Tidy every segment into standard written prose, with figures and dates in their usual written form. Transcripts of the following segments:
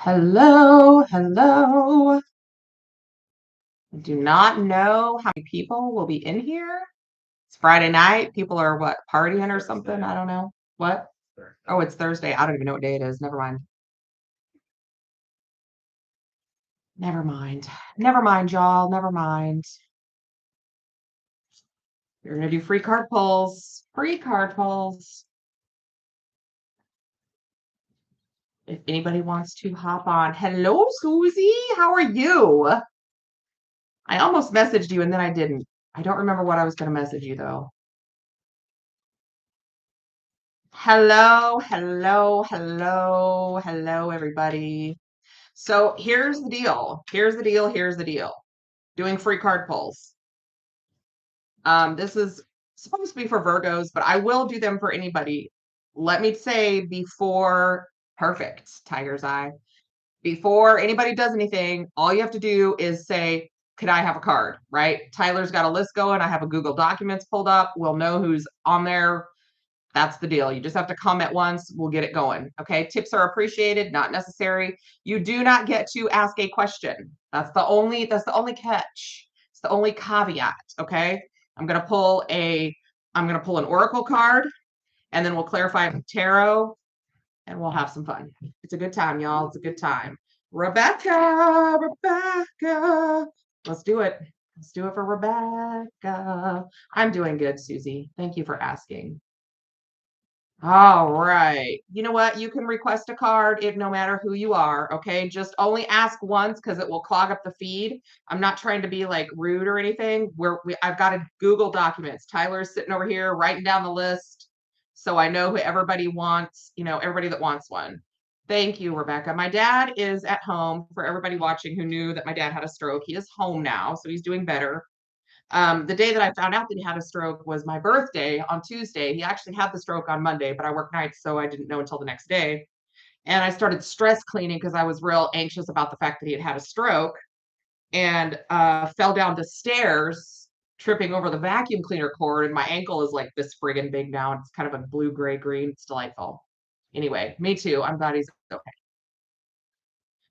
Hello, hello. I do not know how many people will be in here. It's Friday night. People are what, partying or something? I don't know. What? Oh, it's Thursday. I don't even know what day it is. Never mind. Never mind. Never mind, y'all. Never mind. We're gonna do free card pulls. Free card pulls. If anybody wants to hop on. Hello, Susie. How are you? I almost messaged you and then I didn't. I don't remember what I was gonna message you though. Hello, hello, hello, hello, everybody. So here's the deal. Here's the deal. Here's the deal. Doing free card pulls. This is supposed to be for Virgos, but I will do them for anybody. Let me say before, perfect, Tiger's Eye. Before anybody does anything, all you have to do is say, could I have a card, right? Tyler's got a list going. I have a Google Documents pulled up. We'll know who's on there. That's the deal. You just have to comment once. We'll get it going. Okay. Tips are appreciated, not necessary. You do not get to ask a question. That's the only catch. It's the only caveat. Okay. I'm going to pull an oracle card and then we'll clarify with tarot and we'll have some fun. It's a good time, y'all. It's a good time. Rebecca. Let's do it. Let's do it for Rebecca. I'm doing good, Susie. Thank you for asking. All right. You know what? You can request a card if no matter who you are. Okay. Just only ask once because it will clog up the feed. I'm not trying to be like rude or anything. I've got a Google Documents. Tyler's sitting over here writing down the list. So I know who everybody wants, everybody that wants one. Thank you, Rebecca. My dad is at home. For everybody watching who knew that my dad had a stroke, he is home now. So he's doing better. The day that I found out that he had a stroke was my birthday on Tuesday. He actually had the stroke on Monday, but I work nights, so I didn't know until the next day. And I started stress cleaning because I was real anxious about the fact that he had had a stroke and fell down the stairs, tripping over the vacuum cleaner cord. And my ankle is like this friggin' big now. It's kind of a blue, gray, green. It's delightful. Anyway, me too. I'm glad he's okay.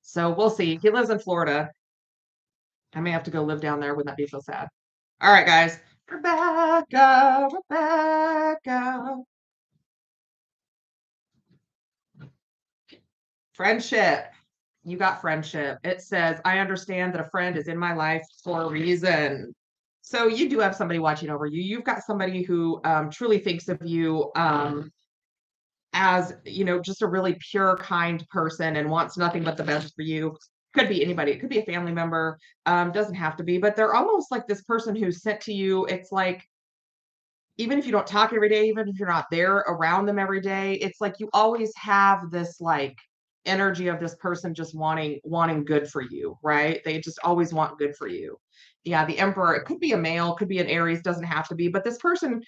So we'll see. He lives in Florida. I may have to go live down there. Wouldn't that be so sad? All right, guys. Rebecca. Friendship. You got friendship. It says, I understand that a friend is in my life for a reason. So you do have somebody watching over you. You've got somebody who truly thinks of you as, just a really pure, kind person and wants nothing but the best for you. Could be anybody. It could be a family member. Doesn't have to be, but they're almost like this person who's sent to you. It's like, even if you don't talk every day, even if you're not there around them every day, it's like you always have this like energy of this person just wanting good for you, right? They just always want good for you. Yeah, the Emperor, it could be a male, could be an Aries, doesn't have to be, but this person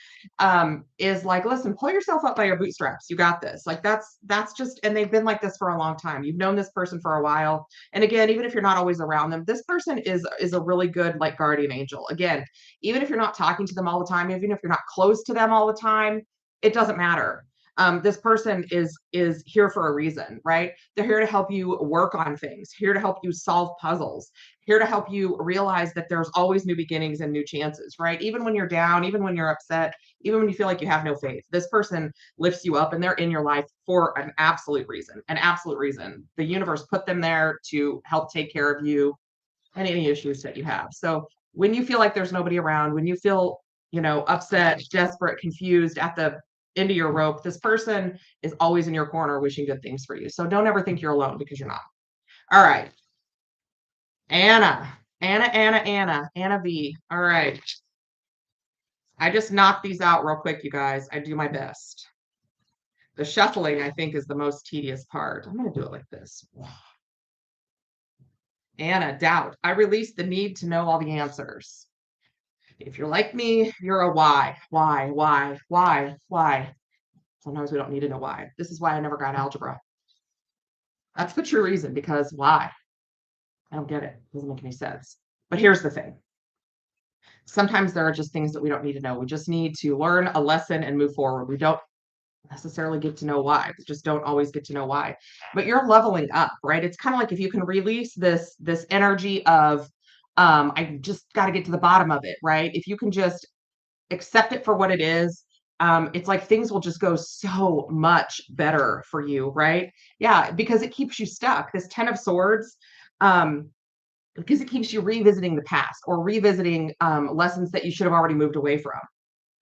is like, listen, pull yourself up by your bootstraps. You got this. Like that's just, and they've been like this for a long time. You've known this person for a while. And again, even if you're not always around them, this person is a really good like guardian angel. Again, even if you're not talking to them all the time, even if you're not close to them all the time, it doesn't matter. This person is here for a reason, right? They're here to help you work on things, here to help you solve puzzles, here to help you realize that there's always new beginnings and new chances, right? Even when you're down, even when you're upset, even when you feel like you have no faith, this person lifts you up and they're in your life for an absolute reason, an absolute reason. The universe put them there to help take care of you and any issues that you have. So when you feel like there's nobody around, when you feel, upset, desperate, confused at the end of your rope, this person is always in your corner wishing good things for you. So don't ever think you're alone because you're not. All right. Anna V. All right. I just knocked these out real quick, you guys. I do my best. The shuffling, I think, is the most tedious part. I'm going to do it like this. Anna, doubt. I release the need to know all the answers. If you're like me, you're a why. Sometimes we don't need to know why. This is why I never got algebra. That's the true reason, because why? I don't get it. It doesn't make any sense. But here's the thing. Sometimes there are just things that we don't need to know. We just need to learn a lesson and move forward. necessarily get to know why. We just don't always get to know why. But you're leveling up, right? It's kind of like if you can release this energy of I just got to get to the bottom of it, right? If you can just accept it for what it is, it's like things will just go so much better for you, right? Yeah, because it keeps you stuck. This 10 of swords, um, because it keeps you revisiting the past or revisiting lessons that you should have already moved away from.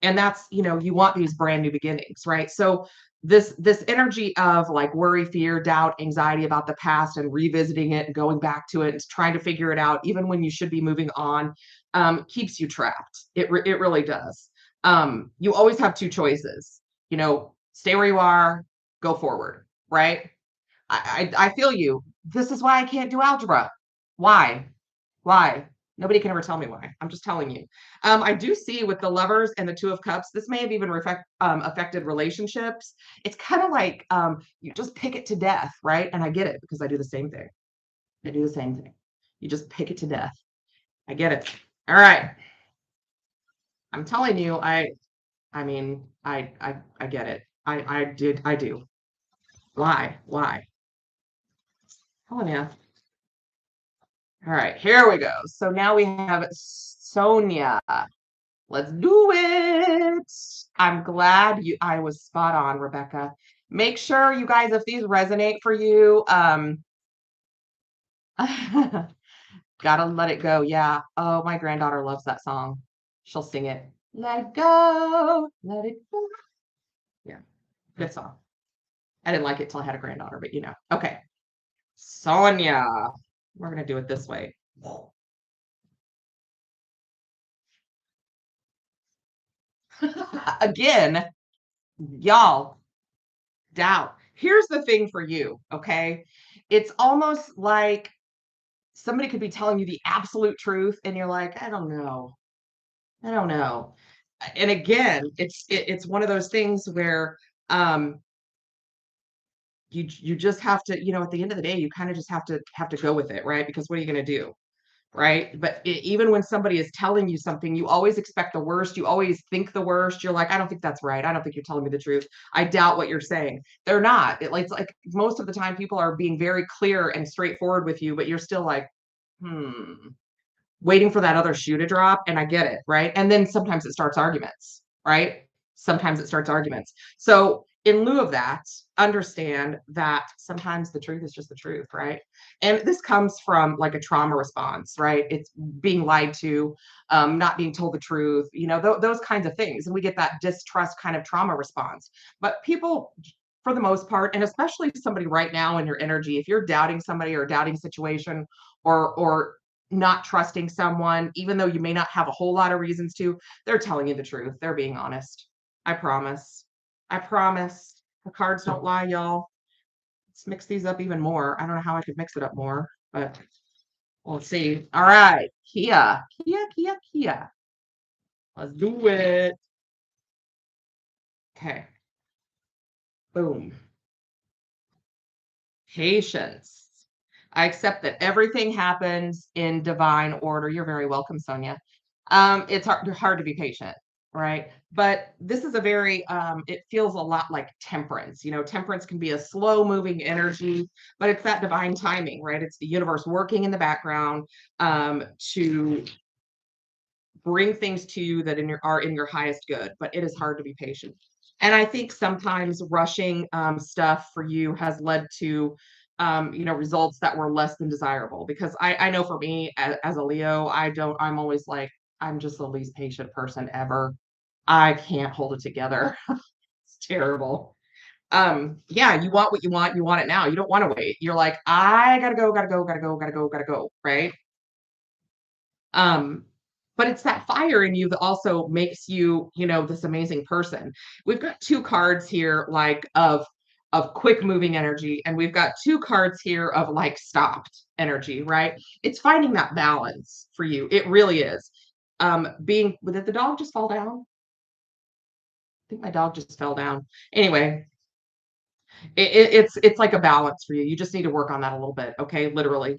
And that's, you want these brand new beginnings, right? So this energy of like worry, fear, doubt, anxiety about the past and revisiting it and going back to it and trying to figure it out even when you should be moving on, keeps you trapped. It really does. You always have two choices, stay where you are, go forward, right? I feel you. This is why I can't do algebra. Why? Why? Nobody can ever tell me why. I'm just telling you. I do see with the lovers and the two of cups, this may have even affected relationships. It's kind of like you just pick it to death, right? And I get it because I do the same thing. I do the same thing. You just pick it to death. I get it. All right. I'm telling you, I mean, I get it. I do. Why? Why? Telling you. All right, here we go. So now we have Sonia. Let's do it. I'm glad I was spot on, Rebecca. Make sure you guys, if these resonate for you, gotta let it go. Yeah. Oh, my granddaughter loves that song. She'll sing it. Let it go. Let it go. Yeah. Good song. I didn't like it till I had a granddaughter, but Okay. Sonia. We're gonna do it this way. Again, y'all, doubt. Here's the thing for you, okay? It's almost like somebody could be telling you the absolute truth and you're like, I don't know. I don't know. And again, it's one of those things where um you just have to, at the end of the day, you kind of just have to go with it, right? Because what are you going to do? Right? But even when somebody is telling you something, you always expect the worst. You always think the worst. You're like, I don't think that's right. I don't think you're telling me the truth. I doubt what you're saying. They're not. It's like most of the time people are being very clear and straightforward with you, but you're still like, hmm, waiting for that other shoe to drop. And I get it. Right. And then sometimes it starts arguments. Right. Sometimes it starts arguments. So in lieu of that, understand that sometimes the truth is just the truth, right? And this comes from like a trauma response, right? It's being lied to, not being told the truth, those kinds of things. And we get that distrust kind of trauma response. But people, for the most part, and especially somebody right now in your energy, if you're doubting somebody or doubting situation or not trusting someone, even though you may not have a whole lot of reasons to, they're telling you the truth. They're being honest. I promise. I promise. The cards don't lie, y'all. Let's mix these up even more. I don't know how I could mix it up more, but we'll see. All right. Kia. Kia, Kia, Kia. Let's do it. Okay. Boom. Patience. I accept that everything happens in divine order. You're very welcome, Sonia. It's hard to be patient, right? But this is a very it feels a lot like temperance. Temperance can be a slow moving energy, but it's that divine timing, right? It's the universe working in the background to bring things to you that are in your highest good, but it is hard to be patient. And I think sometimes rushing stuff for you has led to results that were less than desirable. Because I know for me as a Leo, I'm always like, I'm just the least patient person ever. I can't hold it together. It's terrible. Yeah, you want what you want it now. You don't want to wait. You're like, I gotta go, gotta go, gotta go, gotta go, gotta go, right? Um, but it's that fire in you that also makes you, this amazing person. We've got two cards here, like of quick moving energy, and we've got two cards here of like stopped energy, right? It's finding that balance for you. It really is. Did the dog just fall down? I think my dog just fell down. Anyway, it's like a balance for you. You just need to work on that a little bit, okay? Literally.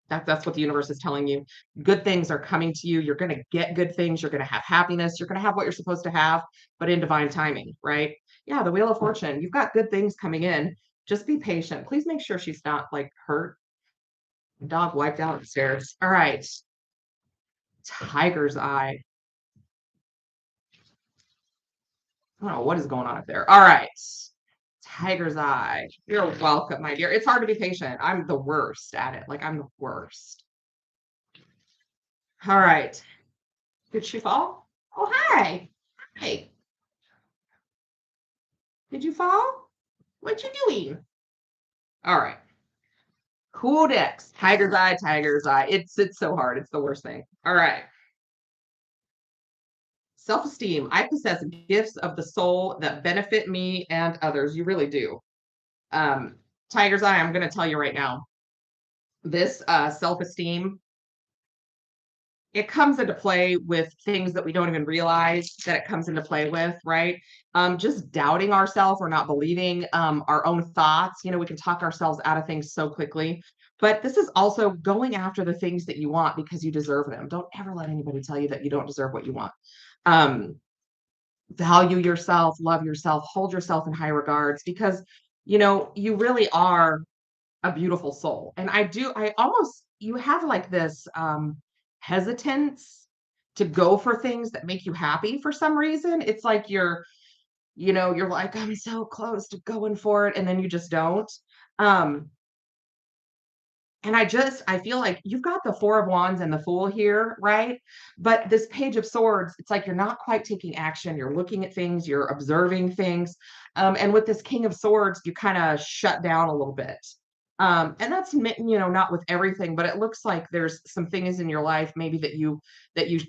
That's what the universe is telling you. Good things are coming to you. You're going to get good things. You're going to have happiness. You're going to have what you're supposed to have, but in divine timing, right? Yeah, the Wheel of Fortune. You've got good things coming in. Just be patient. Please make sure she's not like hurt. Dog wiped out upstairs. All right. Tiger's Eye. I don't know what is going on up there. All right. Tiger's Eye. You're welcome, my dear. It's hard to be patient. I'm the worst at it. Like, I'm the worst. All right. Did she fall? Oh, hi. Hey, did you fall? What you doing? All right. Cool decks. Tiger's Eye, Tiger's Eye. It's so hard. It's the worst thing. All right. Self-esteem. I possess gifts of the soul that benefit me and others. You really do. Um, Tiger's Eye, I'm going to tell you right now, this self-esteem, it comes into play with things that we don't even realize that it comes into play with, right? Just doubting ourselves or not believing our own thoughts. You know, we can talk ourselves out of things so quickly. But this is also going after the things that you want because you deserve them. Don't ever let anybody tell you that you don't deserve what you want. Um, Value yourself, love yourself, hold yourself in high regards because, you know, you really are a beautiful soul. And I almost, you have like this hesitance to go for things that make you happy for some reason. It's like you're like, I'm so close to going for it. And then you just don't. Um, and I feel like you've got the Four of Wands and the Fool here, right? But this Page of Swords, it's like you're not quite taking action. You're looking at things, you're observing things. And with this King of Swords, you kind of shut down a little bit. And that's not with everything, but it looks like there's some things in your life maybe that you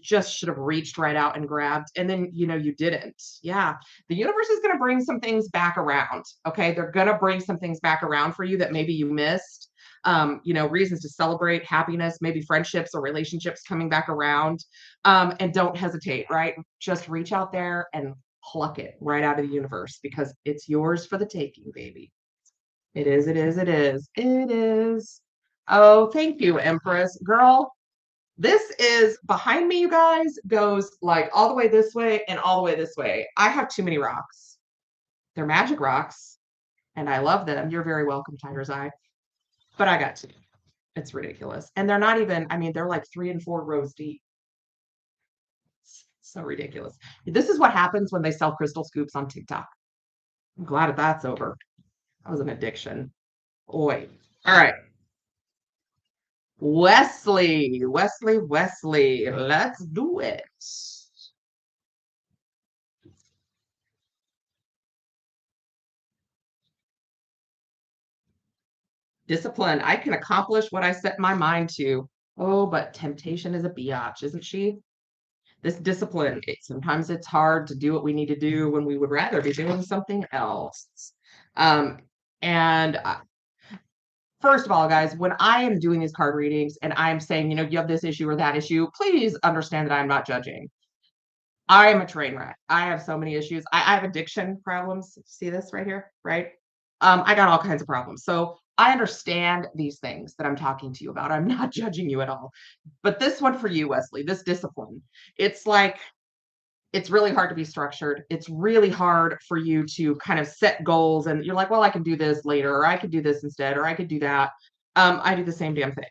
just should have reached right out and grabbed, and then you didn't. Yeah, the universe is going to bring some things back around. Okay, they're going to bring some things back around for you that maybe you missed. Reasons to celebrate, happiness, maybe friendships or relationships coming back around. And don't hesitate, right? Just reach out there and pluck it right out of the universe because it's yours for the taking, baby. It is, it is, it is, it is. Oh, thank you, Empress. Girl, this is behind me, you guys, goes like all the way this way and all the way this way. I have too many rocks. They're magic rocks, and I love them. You're very welcome, Tiger's Eye. But I got two. It's ridiculous. And they're not even, I mean, they're like 3 and 4 rows deep. It's so ridiculous. This is what happens when they sell crystal scoops on TikTok. I'm glad that that's over. That was an addiction. Oi. All right. Wesley, let's do it. Discipline. I can accomplish what I set my mind to. Oh, but temptation is a biatch, isn't she? This discipline, sometimes it's hard to do what we need to do when we would rather be doing something else. Um, and First of all, guys, when I am doing these card readings and I'm saying, you have this issue or that issue, please understand that I'm not judging. I am a train wreck. I have so many issues. I have addiction problems. See this right here, right? I got all kinds of problems. So I understand these things that I'm talking to you about. I'm not judging you at all. But this one for you, Wesley, this discipline, it's like it's really hard to be structured. It's really hard for you to kind of set goals and you're like, well, I can do this later, or I could do this instead, or I could do that. I do the same damn thing.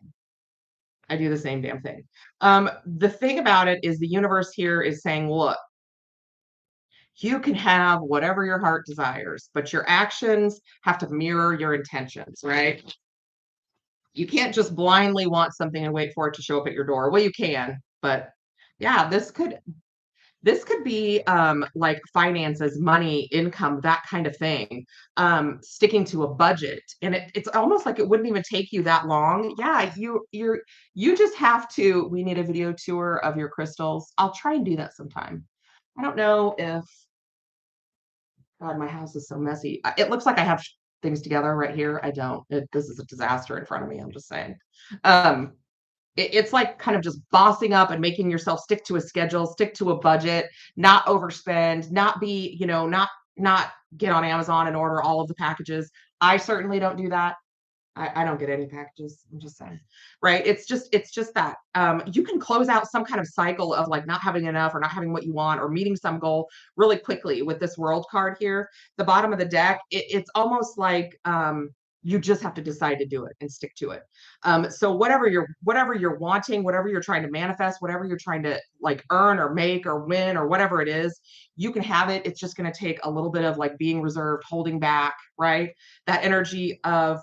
I do the same damn thing. The thing about it is the universe here is saying, look, you can have whatever your heart desires, but your actions have to mirror your intentions, right? You can't just blindly want something and wait for it to show up at your door. Well, you can, but yeah, this could be like finances, money, income, that kind of thing. Sticking to a budget, and it's almost like it wouldn't even take you that long. Yeah, you just have to. We need a video tour of your crystals. I'll try and do that sometime. I don't know if God, my house is so messy. It looks like I have things together right here. I don't. This is a disaster in front of me. I'm just saying. Um, it's like kind of just bossing up and making yourself stick to a schedule, stick to a budget, not overspend, not be, not get on Amazon and order all of the packages. I certainly don't do that. I don't get any packages. I'm just saying, right? It's just that you can close out some kind of cycle of like not having enough or not having what you want or meeting some goal really quickly with this world card here. The bottom of the deck, it's almost like you just have to decide to do it and stick to it. So whatever you're wanting, whatever you're trying to manifest, whatever you're trying to like earn or make or win or whatever it is, you can have it. It's just going to take a little bit of like being reserved, holding back, right? That energy of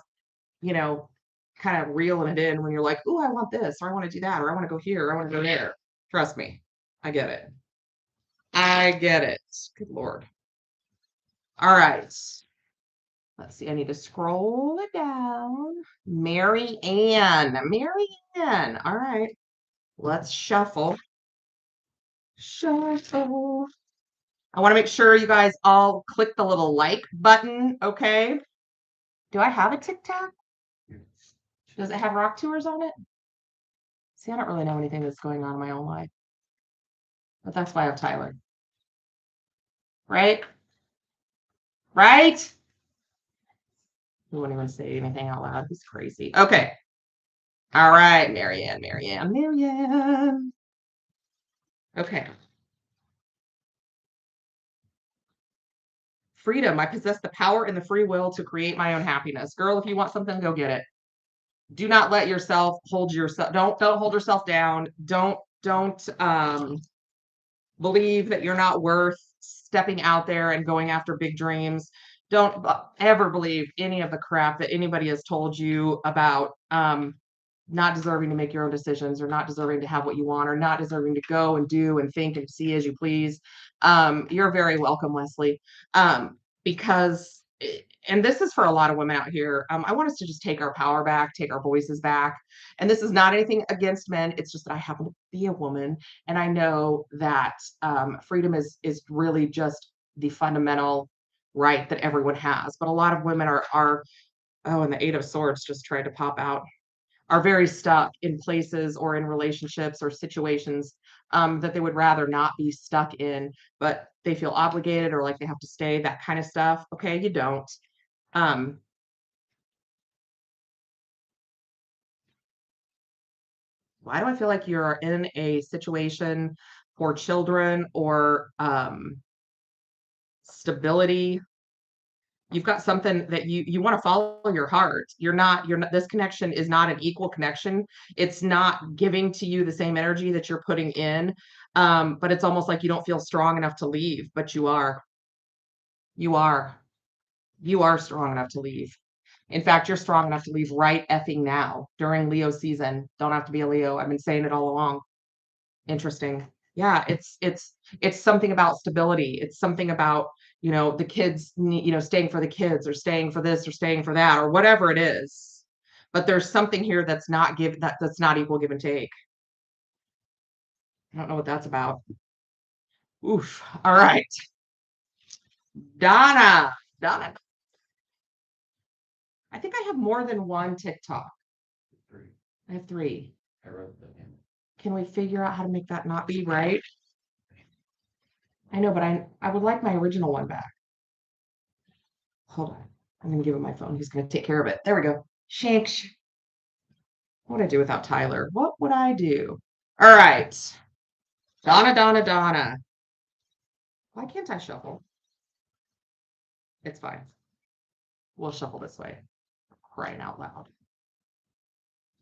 you know, kind of reeling it in when you're like, "Ooh, I want this, or I want to do that, or I want to go here, or I want to go there." Trust me, I get it. I get it. Good Lord. All right. Let's see. I need to scroll it down. Mary Ann. Mary Ann. All right. Let's shuffle. Shuffle. I want to make sure you guys all click the little like button. Okay. Do I have a TikTok? Does it have rock tours on it? See, I don't really know anything that's going on in my own life, but that's why I have Tyler. Right? Right? He wouldn't even say anything out loud. He's crazy. Okay. All right, Marianne, Marianne, Marianne. Okay. Freedom. I possess the power and the free will to create my own happiness. Girl, if you want something, go get it. Do not let yourself hold yourself. Don't hold yourself down. Don't believe that you're not worth stepping out there and going after big dreams. Don't ever believe any of the crap that anybody has told you about not deserving to make your own decisions or not deserving to have what you want or not deserving to go and do and think and see as you please. You're very welcome, Leslie. Because and this is for a lot of women out here. I want us to just take our power back, take our voices back. And this is not anything against men. It's just that I happen to be a woman, and I know that freedom is really just the fundamental right that everyone has. But a lot of women are oh, and the Eight of Swords just tried to pop out are very stuck in places or in relationships or situations that they would rather not be stuck in, but they feel obligated or like they have to stay, that kind of stuff. Okay, you don't. Um, why do I feel like you're in a situation for children or stability? You've got something that you want to follow your heart. You're not this connection is not an equal connection. It's not giving to you the same energy that you're putting in. But it's almost like you don't feel strong enough to leave, but you are. You are. You are strong enough to leave. In fact, you're strong enough to leave right effing now during Leo season. Don't have to be a Leo. I've been saying it all along. Interesting. Yeah, it's something about stability. It's something about, the kids, staying for the kids or staying for this or staying for that or whatever it is. But there's something here that's not equal give and take. I don't know what that's about. Oof. All right. Donna. Donna. I think I have more than one TikTok. I have three. Can we figure out how to make that not be right? I know, but I would like my original one back. Hold on. I'm gonna give him my phone. He's gonna take care of it. There we go. Shanks. What would I do without Tyler? What would I do? All right. Donna, Donna, Donna. Why can't I shuffle? It's fine. We'll shuffle this way. Crying out loud.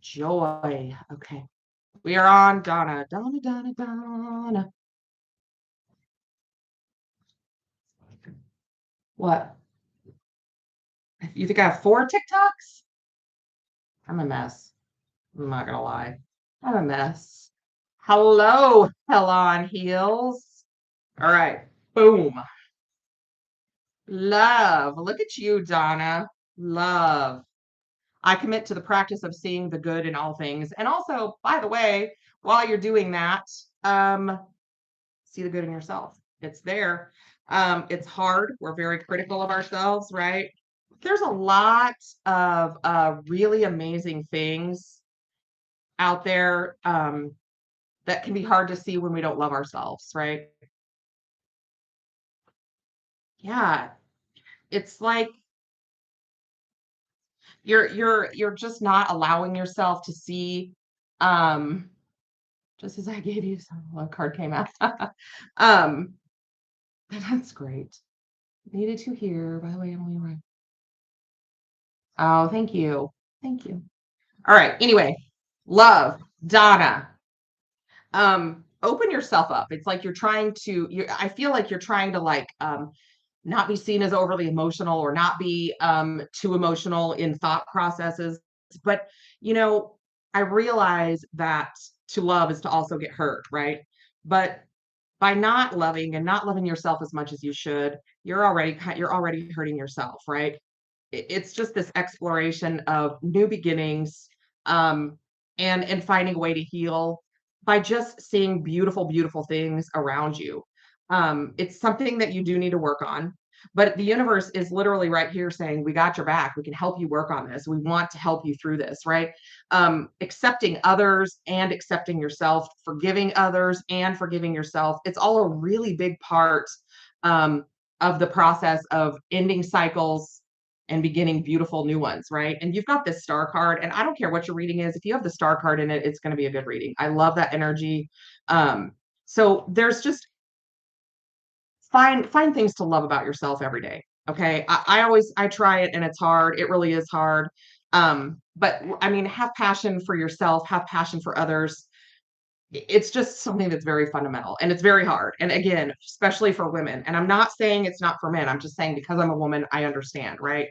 Joy. Okay. We are on Donna. Donna, Donna, Donna. What? You think I have 4 TikToks? I'm a mess. I'm not gonna lie. I'm a mess. Hello, Hell on Heels. All right. Boom. Love. Look at you, Donna. Love. I commit to the practice of seeing the good in all things. And also, by the way, while you're doing that, see the good in yourself. It's there. It's hard. We're very critical of ourselves, right? There's a lot of really amazing things out there that can be hard to see when we don't love ourselves, right? Yeah. It's like You're just not allowing yourself to see, um, just as I gave you some a card came out. Um, that's great. Needed to hear, by the way, Emily, right? Oh, thank you. Thank you. All right. Anyway, love, Donna. Open yourself up. It's like you're trying to, I feel like you're trying to like not be seen as overly emotional or not be too emotional in thought processes. But you know, I realize that to love is to also get hurt, right? But by not loving and not loving yourself as much as you should, you're already hurting yourself, right? It's just this exploration of new beginnings, um, and finding a way to heal by just seeing beautiful, beautiful things around you. It's something that you do need to work on, but the universe is literally right here saying, "We got your back. We can help you work on this. We want to help you through this." Right? Accepting others and accepting yourself, forgiving others and forgiving yourself. It's all a really big part um, of the process of ending cycles and beginning beautiful new ones, right? And you've got this star card, and I don't care what your reading is. If you have the star card in it, it's going to be a good reading. I love that energy. Um, so there's just find things to love about yourself every day. Okay. I always I try it and it's hard. It really is hard. But I mean, have passion for yourself, have passion for others. It's just something that's very fundamental and it's very hard. And again, especially for women. And I'm not saying it's not for men. I'm just saying because I'm a woman, I understand, right?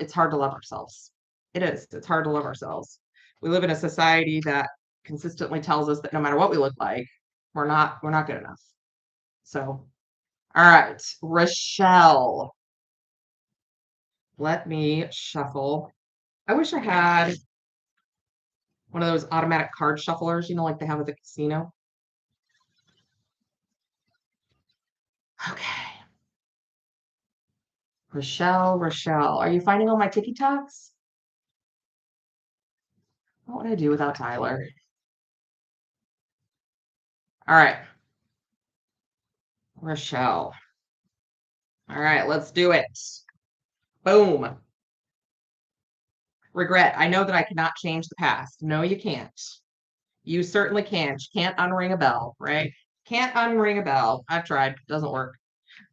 It's hard to love ourselves. It is. It's hard to love ourselves. We live in a society that consistently tells us that no matter what we look like, we're not good enough. So, all right, Rochelle. Let me shuffle. I wish I had one of those automatic card shufflers, like they have at the casino. Okay. Rochelle. Are you finding all my TikToks? What would I do without Tyler? All right, Rochelle. All right, let's do it. Boom. Regret. I know that I cannot change the past. No, you can't. You certainly can't. You can't unring a bell, right? Can't unring a bell. I've tried. Doesn't work.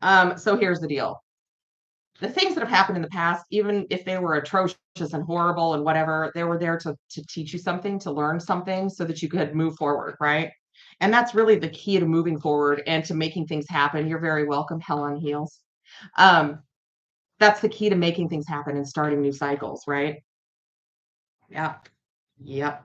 So here's the deal. The things that have happened in the past, even if they were atrocious and horrible and whatever, they were there to teach you something, to learn something so that you could move forward, right? And that's really the key to moving forward and to making things happen. You're very welcome, Hell on Heels. Um, that's the key to making things happen and starting new cycles, right? Yeah. Yep.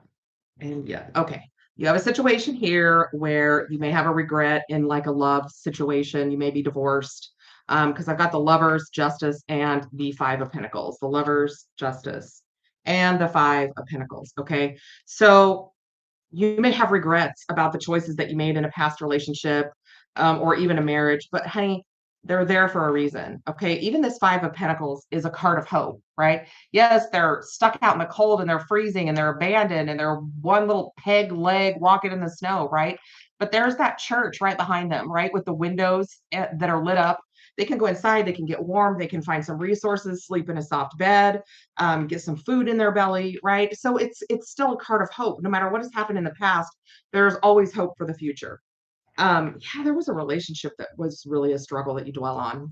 And yeah, okay. You have a situation here where you may have a regret in like a love situation. You may be divorced. Because I've got the lovers, justice, and the five of pentacles. The lovers, justice, and the five of pentacles. Okay. So you may have regrets about the choices that you made in a past relationship, or even a marriage, but honey, they're there for a reason. Okay. Even this five of pentacles is a card of hope, right? Yes, they're stuck out in the cold and they're freezing and they're abandoned and they're one little peg leg walking in the snow, right? But there's that church right behind them, right? With the windows that are lit up. They can go inside, they can get warm, they can find some resources, sleep in a soft bed, get some food in their belly, right? So it's still a card of hope. No matter what has happened in the past, there's always hope for the future. Yeah, there was a relationship that was really a struggle that you dwell on.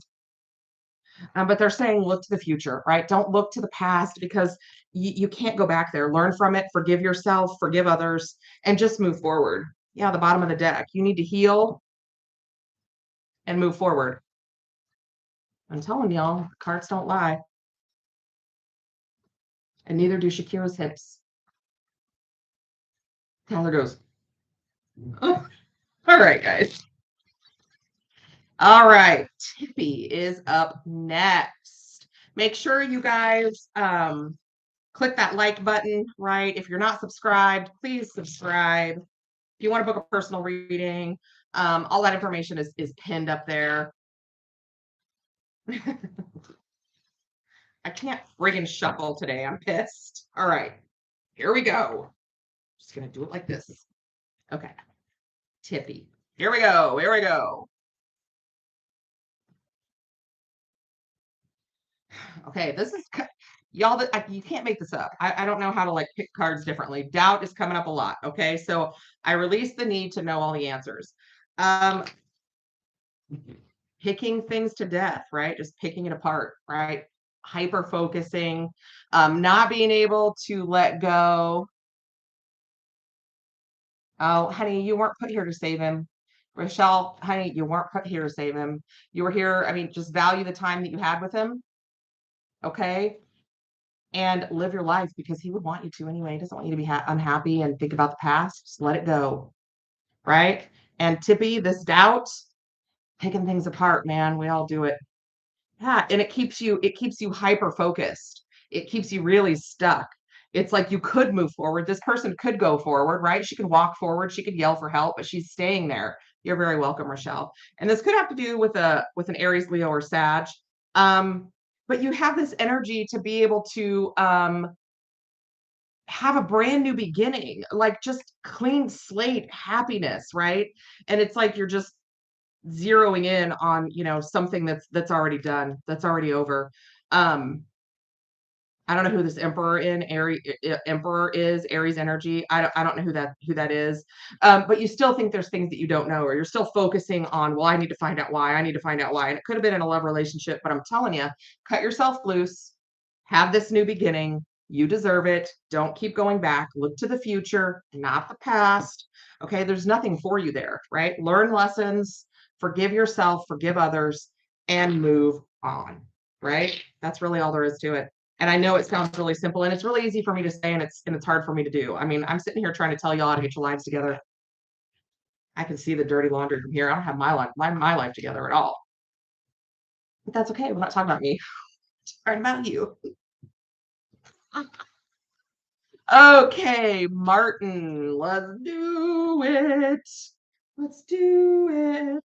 But they're saying look to the future, right? Don't look to the past because you can't go back there. Learn from it, forgive yourself, forgive others, and just move forward. Yeah, the bottom of the deck. You need to heal and move forward. I'm telling y'all, cards don't lie, and neither do Shakira's hips. Taylor goes, oh, all right, guys. All right, Tiffy is up next. Make sure you guys click that like button, right? If you're not subscribed, please subscribe. If you want to book a personal reading, all that information is pinned up there. I can't friggin' shuffle today. I'm pissed. All right, here we go. Just gonna do it like this. Okay, Tiffy. Here we go. Here we go. Okay, Y'all, you can't make this up. I don't know how to like pick cards differently. Doubt is coming up a lot. Okay. So I release the need to know all the answers. Um, Picking things to death, right? Just picking it apart, right? Hyper focusing, not being able to let go. Oh, honey, you weren't put here to save him. Rochelle, honey, you weren't put here to save him. You were here. I mean, just value the time that you had with him. Okay. And live your life because he would want you to anyway. He doesn't want you to be unhappy and think about the past. Just let it go. Right. And Tippy, this doubt, picking things apart, man. We all do it. Yeah, and it keeps you hyper focused. It keeps you really stuck. It's like you could move forward. This person could go forward, right? She could walk forward, she could yell for help, but she's staying there. You're very welcome, Rochelle. And this could have to do with an Aries, Leo, or Sag. Um, but you have this energy to be able to have a brand new beginning, like just clean slate happiness, right? And it's like you're just zeroing in on something that's already done, that's already over. um I don't know who this emperor is, Aries energy. I don't know who that is. But you still think there's things that you don't know, or you're still focusing on, well, I need to find out why. I need to find out why. And it could have been in a love relationship, but I'm telling you, cut yourself loose, have this new beginning. You deserve it. Don't keep going back. Look to the future, not the past. Okay, there's nothing for you there, right? Learn lessons, forgive yourself, forgive others, and move on, right? That's really all there is to it. And I know it sounds really simple, and it's really easy for me to say, and it's hard for me to do. I mean, I'm sitting here trying to tell y'all how to get your lives together. I can see the dirty laundry from here. I don't have my life together at all. But that's okay. We're not talking about me. We're talking about you. Okay, Martin, let's do it. Let's do it.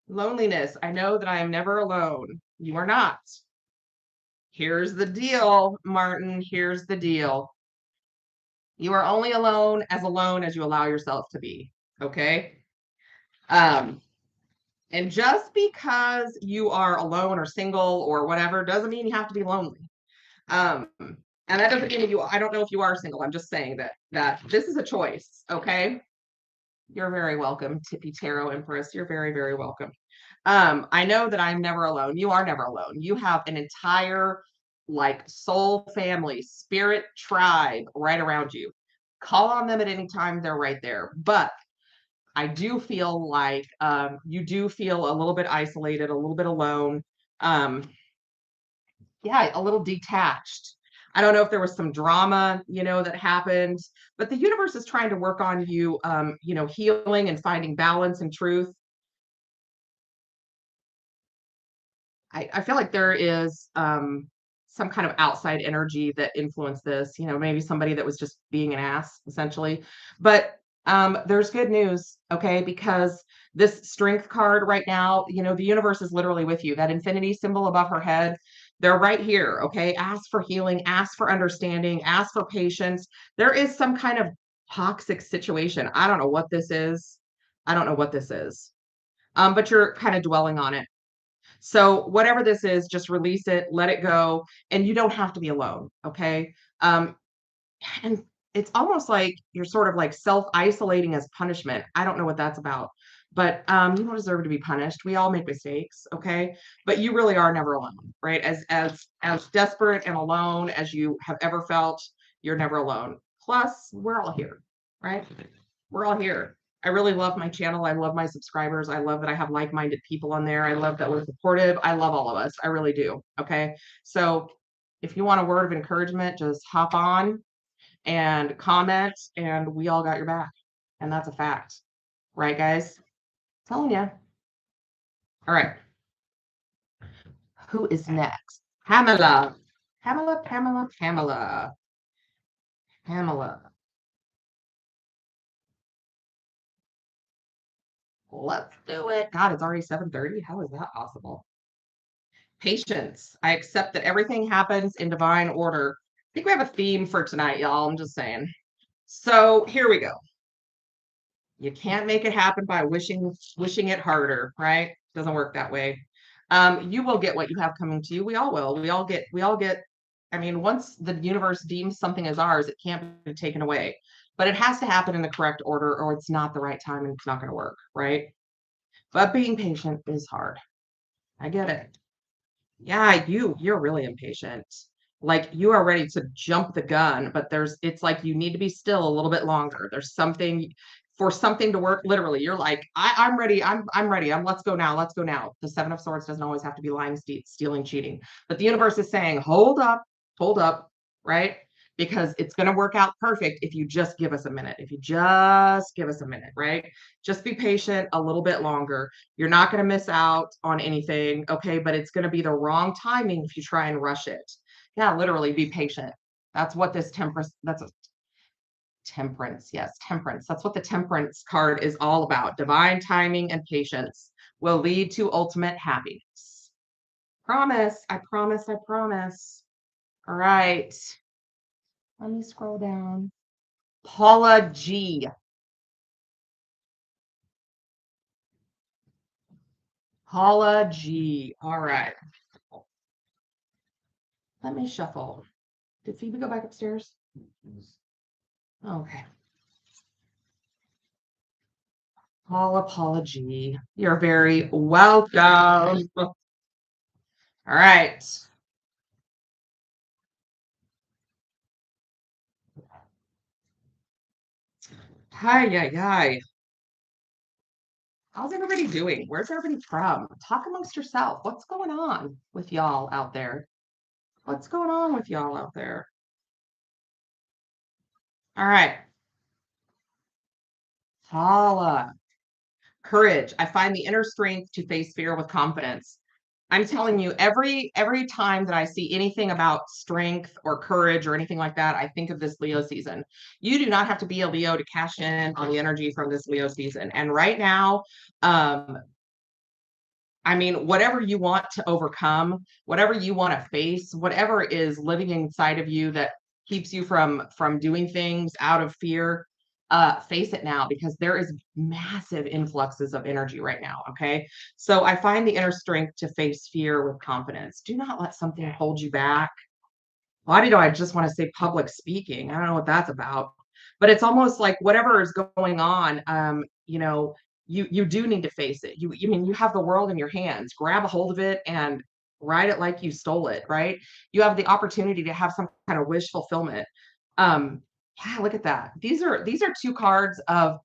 Loneliness. I know that I am never alone. You are not. Here's the deal, Martin. Here's the deal. You are only alone as you allow yourself to be. Okay. Um, and just because you are alone or single or whatever doesn't mean you have to be lonely. And that doesn't mean that I don't know if you are single. I'm just saying that this is a choice. Okay. You're very welcome, Tippy Tarot Empress. You're very, very welcome. I know that I'm never alone. You are never alone. You have an entire like soul family, spirit tribe right around you. Call on them at any time. They're right there. But I do feel like you do feel a little bit isolated, a little bit alone. Um, yeah, a little detached. I don't know if there was some drama, that happened, but the universe is trying to work on you, healing and finding balance and truth. I feel like there is some kind of outside energy that influenced this, maybe somebody that was just being an ass, essentially. But there's good news, okay? Because this strength card right now, the universe is literally with you. That infinity symbol above her head, they're right here, okay? Ask for healing, ask for understanding, ask for patience. There is some kind of toxic situation. I don't know what this is. I don't know what this is. But you're kind of dwelling on it. So whatever this is, just release it, let it go, and you don't have to be alone, okay? And it's almost like you're sort of like self-isolating as punishment. I don't know what that's about, but you don't deserve to be punished. We all make mistakes, okay? But you really are never alone, right? As desperate and alone as you have ever felt, you're never alone. Plus, we're all here, right? We're all here. I really love my channel. I love my subscribers. I love that I have like-minded people on there. I love that we're supportive. I love all of us. I really do. Okay. So if you want a word of encouragement, just hop on and comment, and we all got your back. And that's a fact. Right, guys? Telling you. All right. Who is next? Pamela. Pamela, Pamela, Pamela. Pamela. Let's do it. God, it's already 7:30. How is that possible? Patience. I accept that everything happens in divine order. I think we have a theme for tonight, y'all. I'm just saying. So here we go. You can't make it happen by wishing it harder, right? Doesn't work that way. You will get what you have coming to you. We all will. We all get I mean, once the universe deems something as ours, it can't be taken away. But it has to happen in the correct order, or it's not the right time and it's not going to work, right? But being patient is hard. I get it. Yeah, you're really impatient. Like you are ready to jump the gun, but it's like you need to be still a little bit longer. There's something for something to work. Literally, you're like, I'm ready. I'm ready. Let's go now. Let's go now. The Seven of Swords doesn't always have to be lying, stealing, cheating. But the universe is saying, hold up, right? Because it's going to work out perfect if you just give us a minute. If you just give us a minute, right? Just be patient a little bit longer. You're not going to miss out on anything, okay? But it's going to be the wrong timing if you try and rush it. Yeah, literally be patient. That's what this temperance. Yes, temperance. That's what the temperance card is all about. Divine timing and patience will lead to ultimate happiness. Promise. I promise. I promise. All right. Let me scroll down. Paula G. Paula G. All right. Let me shuffle. Did Phoebe go back upstairs? Okay. Paula G. You're very welcome. All right. Hi, hi. How's everybody doing? Where's everybody from? Talk amongst yourself. What's going on with y'all out there? What's going on with y'all out there? All right. Paula. Courage. I find the inner strength to face fear with confidence. I'm telling you, every time that I see anything about strength or courage or anything like that, I think of this Leo season. You do not have to be a Leo to cash in on the energy from this Leo season. And right now, um, I mean, whatever you want to overcome, whatever you want to face, whatever is living inside of you that keeps you from doing things out of fear, face it now because there is massive influxes of energy right now. Okay. So I find the inner strength to face fear with confidence. Do not let something hold you back. Why do I just want to say public speaking? I don't know what that's about. But it's almost like whatever is going on, you do need to face it. You mean you have the world in your hands. Grab a hold of it and ride it like you stole it, right? You have the opportunity to have some kind of wish fulfillment. Um, yeah, look at that. These are two cards of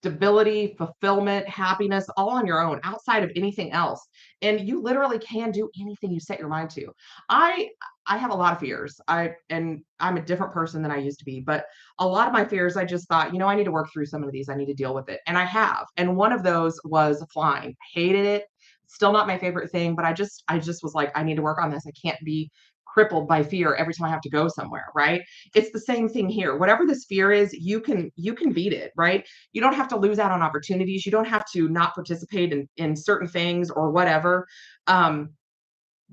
stability, fulfillment, happiness, all on your own, outside of anything else. And you literally can do anything you set your mind to. I I have a lot of fears. I'm a different person than I used to be, but a lot of my fears, I just thought, I need to work through some of these. I need to deal with it. And I have. And one of those was flying. Hated it. Still not my favorite thing, but I just was like, I need to work on this. I can't be crippled by fear every time I have to go somewhere, right? It's the same thing here. Whatever this fear is, you can beat it, right? You don't have to lose out on opportunities. You don't have to not participate in certain things or whatever. Um,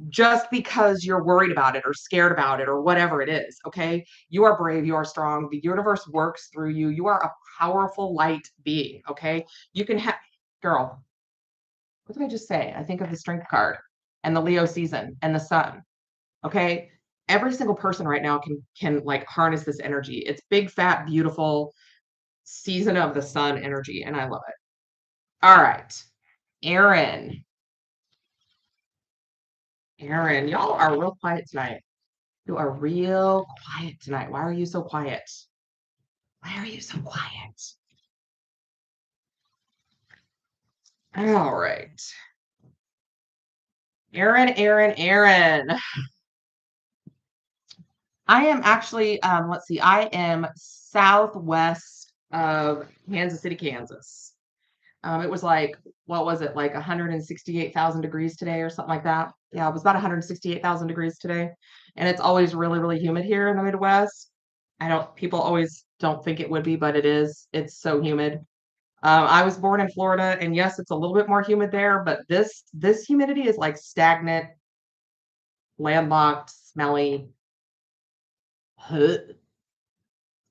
just because you're worried about it or scared about it or whatever it is, okay? You are brave, you are strong. The universe works through you. You are a powerful light being, okay? You can have, girl, what did I just say? I think of the strength card and the Leo season and the sun, okay? Every single person right now can like harness this energy. It's big, fat, beautiful season of the sun energy, and I love it. All right, Aaron. Aaron, y'all are real quiet tonight. You are real quiet tonight. Why are you so quiet? Why are you so quiet? All right. Aaron. I am actually, let's see, I am southwest of Kansas City, Kansas. It was like, what was it, like 168,000 degrees today or something like that? Yeah, it was about 168,000 degrees today. And it's always really, really humid here in the Midwest. People always don't think it would be, but it is. It's so humid. I was born in Florida, and yes, it's a little bit more humid there, but this humidity is like stagnant, landlocked, smelly.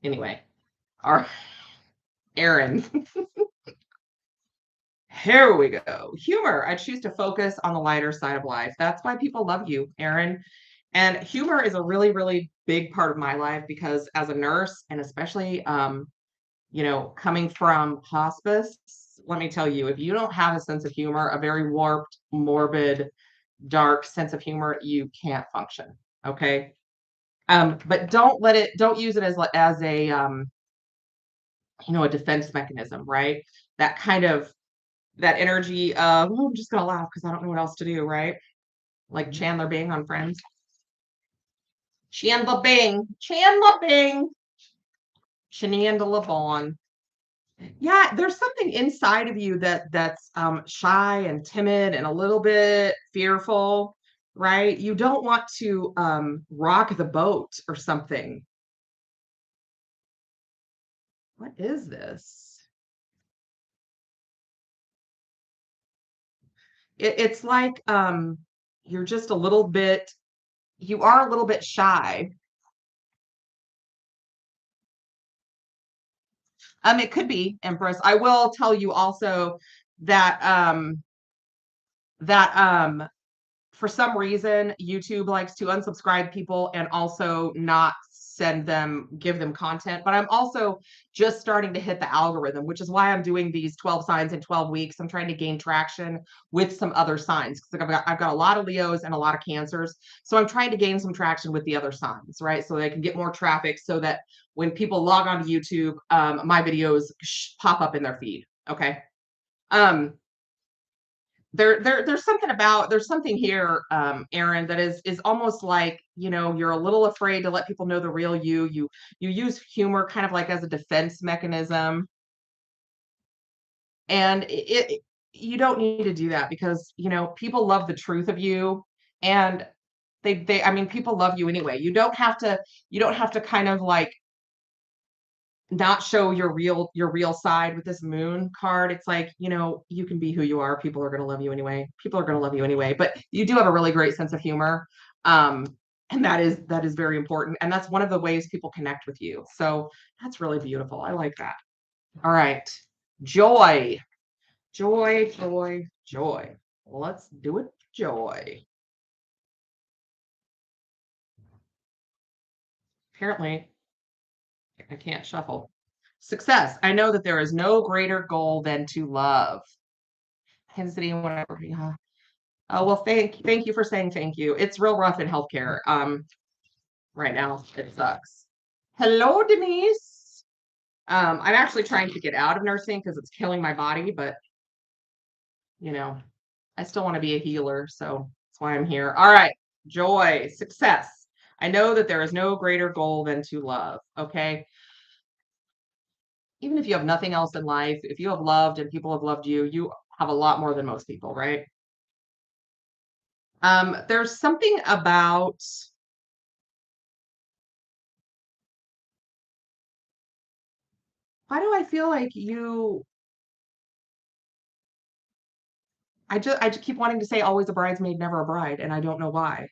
Anyway, our Aaron. Here we go. Humor. I choose to focus on the lighter side of life. That's why people love you, Aaron. And humor is a really, really big part of my life because as a nurse and especially coming from hospice, let me tell you, if you don't have a sense of humor, a very warped, morbid, dark sense of humor, you can't function. Okay. But don't use it as a a defense mechanism, right? That kind of that energy of, oh, I'm just gonna laugh because I don't know what else to do, right? Like Chandler Bing on Friends. Chandler Bing, Chandler Bing, Chandler Bong. Yeah, there's something inside of you that's shy and timid and a little bit fearful, right? You don't want to rock the boat or something. What is this? It's like you're just a little bit, you are a little bit shy. It could be Empress. I will tell you also that that for some reason YouTube likes to unsubscribe people and also not give them content. But I'm also just starting to hit the algorithm, which is why I'm doing these 12 signs in 12 weeks. I'm trying to gain traction with some other signs because I've got a lot of Leos and a lot of Cancers. So I'm trying to gain some traction with the other signs, right? So they can get more traffic so that when people log on to YouTube, my videos pop up in their feed. Okay. Um, there's something here, Aaron, that is almost like, you're a little afraid to let people know the real you. You use humor kind of like as a defense mechanism, and you don't need to do that because people love the truth of you, and they I mean people love you anyway. You don't have to kind of like not show your real side with this moon card. It's like, you can be who you are. People are going to love you anyway. People are going to love you anyway. But you do have a really great sense of humor. Um, and that is very important. And that's one of the ways people connect with you. So that's really beautiful. I like that. All right. Joy. Joy, joy, joy. Let's do it. Joy. Apparently, I can't shuffle. Success. I know that there is no greater goal than to love. Intensity and whatever. Yeah. Oh, well, thank you for saying thank you. It's real rough in healthcare. Right now it sucks. Hello, Denise. I'm actually trying to get out of nursing because it's killing my body, but you know, I still want to be a healer, so that's why I'm here. All right, joy, success. I know that there is no greater goal than to love. Okay. Even if you have nothing else in life, if you have loved and people have loved you, you have a lot more than most people, right? There's something about, why do I feel like I just keep wanting to say always a bridesmaid, never a bride, and I don't know why.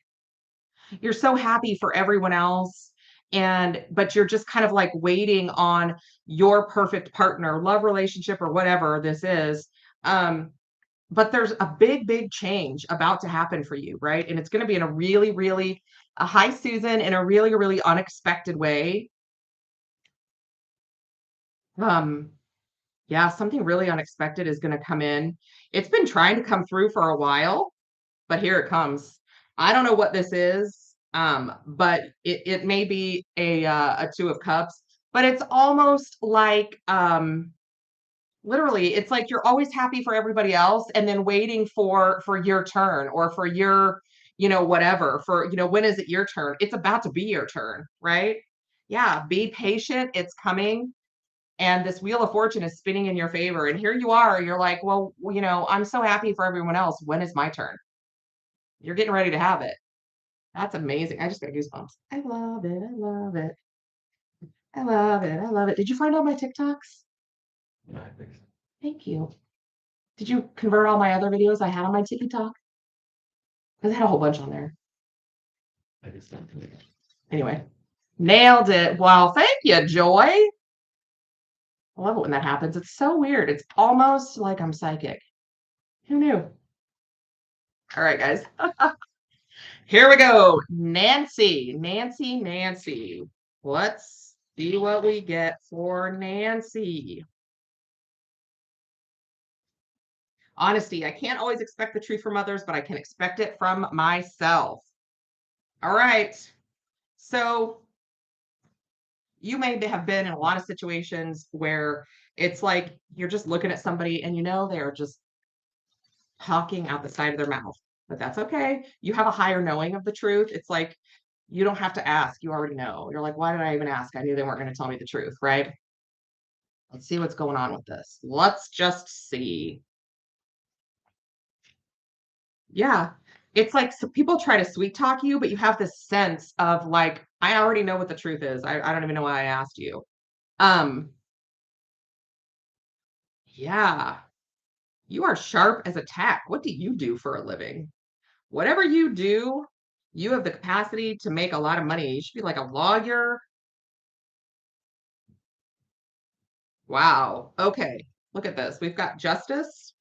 You're so happy for everyone else, but you're just kind of like waiting on your perfect partner, love relationship, or whatever this is. Um, but there's a big, big change about to happen for you, right? And it's going to be in a really, really a high season in a really, really unexpected way. Um, yeah, something really unexpected is going to come in. It's been trying to come through for a while, but here it comes. I don't know what this is, but it may be a Two of Cups, but it's almost like literally, it's like you're always happy for everybody else and then waiting for your turn or for your, whatever, for when is it your turn? It's about to be your turn, right? Yeah, be patient. It's coming. And this wheel of fortune is spinning in your favor. And here you are, you're like, well, I'm so happy for everyone else. When is my turn? You're getting ready to have it. That's amazing. I just got goosebumps. I love it. I love it. I love it. I love it. Did you find all my TikToks? Yeah, I think so. Thank you. Did you convert all my other videos I had on my TikTok? Because I had a whole bunch on there. I just don't think it. Anyway, nailed it. Well, thank you, Joy. I love it when that happens. It's so weird. It's almost like I'm psychic. Who knew? All right, guys. Here we go. Nancy. Let's see what we get for Nancy. Honesty. I can't always expect the truth from others, but I can expect it from myself. All right. So you may have been in a lot of situations where it's like you're just looking at somebody and they're just talking out the side of their mouth, but that's okay. You have a higher knowing of the truth. It's like you don't have to ask. You already know. You're like, why did I even ask? I knew they weren't going to tell me the truth, right? Let's see what's going on with this. Let's just see. Yeah. It's like so people try to sweet talk you, but you have this sense of like, I already know what the truth is. I don't even know why I asked you. Um, yeah. You are sharp as a tack. What do you do for a living? Whatever you do, you have the capacity to make a lot of money. You should be like a lawyer. Wow. Okay. Look at this. We've got justice.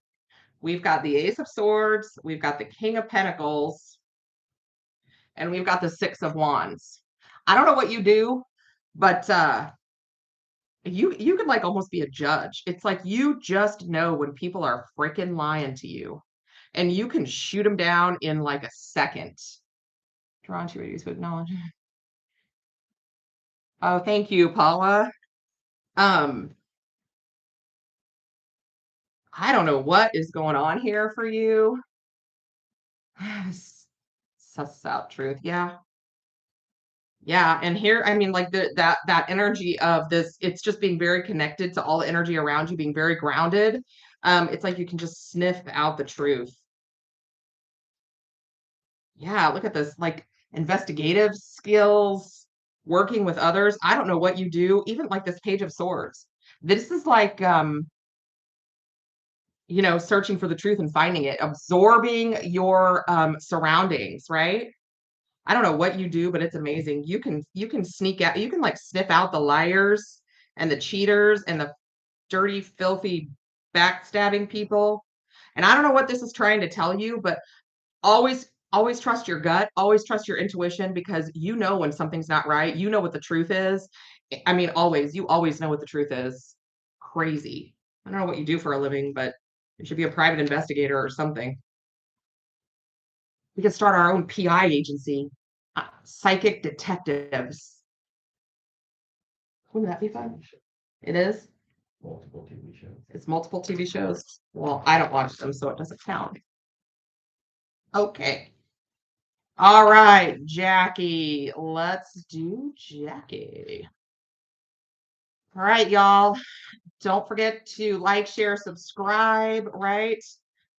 We've got the Ace of Swords. We've got the King of Pentacles. And we've got the Six of Wands. I don't know what you do, but you could like almost be a judge. It's like you just know when people are freaking lying to you, and you can shoot them down in like a second. Drawn to reduce with knowledge. Oh, thank you, Paula. Um, I don't know what is going on here for you. Suss out truth. Yeah. Yeah. And here, I mean, like that energy of this, it's just being very connected to all the energy around you, being very grounded. It's like you can just sniff out the truth. Yeah, look at this, like investigative skills, working with others. I don't know what you do, even like this Page of Swords. This is like searching for the truth and finding it, absorbing your surroundings, right? I don't know what you do, but it's amazing. You can sneak out, you can like sniff out the liars and the cheaters and the dirty, filthy, backstabbing people. And I don't know what this is trying to tell you, but always trust your gut, always trust your intuition because you know when something's not right. You know what the truth is. I mean, you always know what the truth is. Crazy. I don't know what you do for a living, but you should be a private investigator or something. We could start our own PI agency, psychic detectives. Wouldn't that be fun? It is. Multiple TV shows. It's multiple TV shows. Well, I don't watch them, so it doesn't count. Okay. All right, Jackie. Let's do Jackie. All right, y'all. Don't forget to like, share, subscribe, right?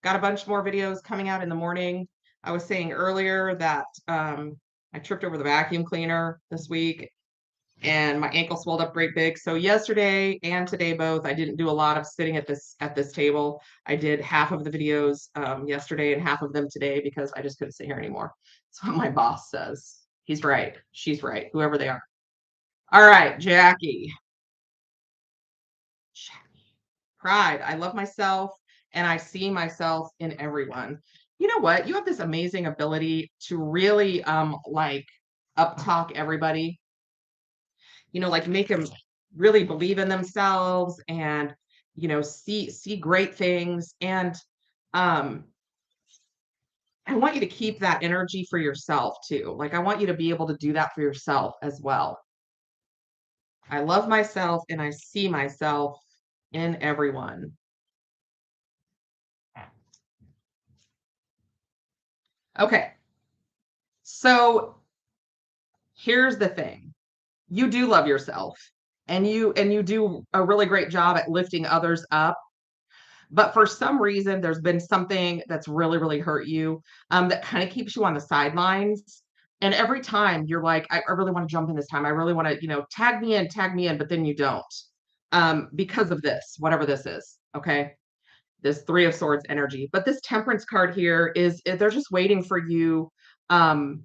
Got a bunch more videos coming out in the morning. I was saying earlier that I tripped over the vacuum cleaner this week and my ankle swelled up great big. So yesterday and today both, I didn't do a lot of sitting at this table. I did half of the videos yesterday and half of them today because I just couldn't sit here anymore. That's what my boss says. He's right. She's right. Whoever they are. All right, Jackie. Pride. I love myself and I see myself in everyone. You know what? You have this amazing ability to really like up talk everybody. Like make them really believe in themselves and see great things. And um I want you to keep that energy for yourself too. Like I want you to be able to do that for yourself as well. I love myself and I see myself in everyone. Okay. So here's the thing. You do love yourself and you do a really great job at lifting others up. But for some reason, there's been something that's really, really hurt you that kind of keeps you on the sidelines. And every time you're like, I really want to jump in this time. I really want to, tag me in, but then you don't because of this, whatever this is. Okay. This Three of Swords energy. But this Temperance card here they're just waiting for you um,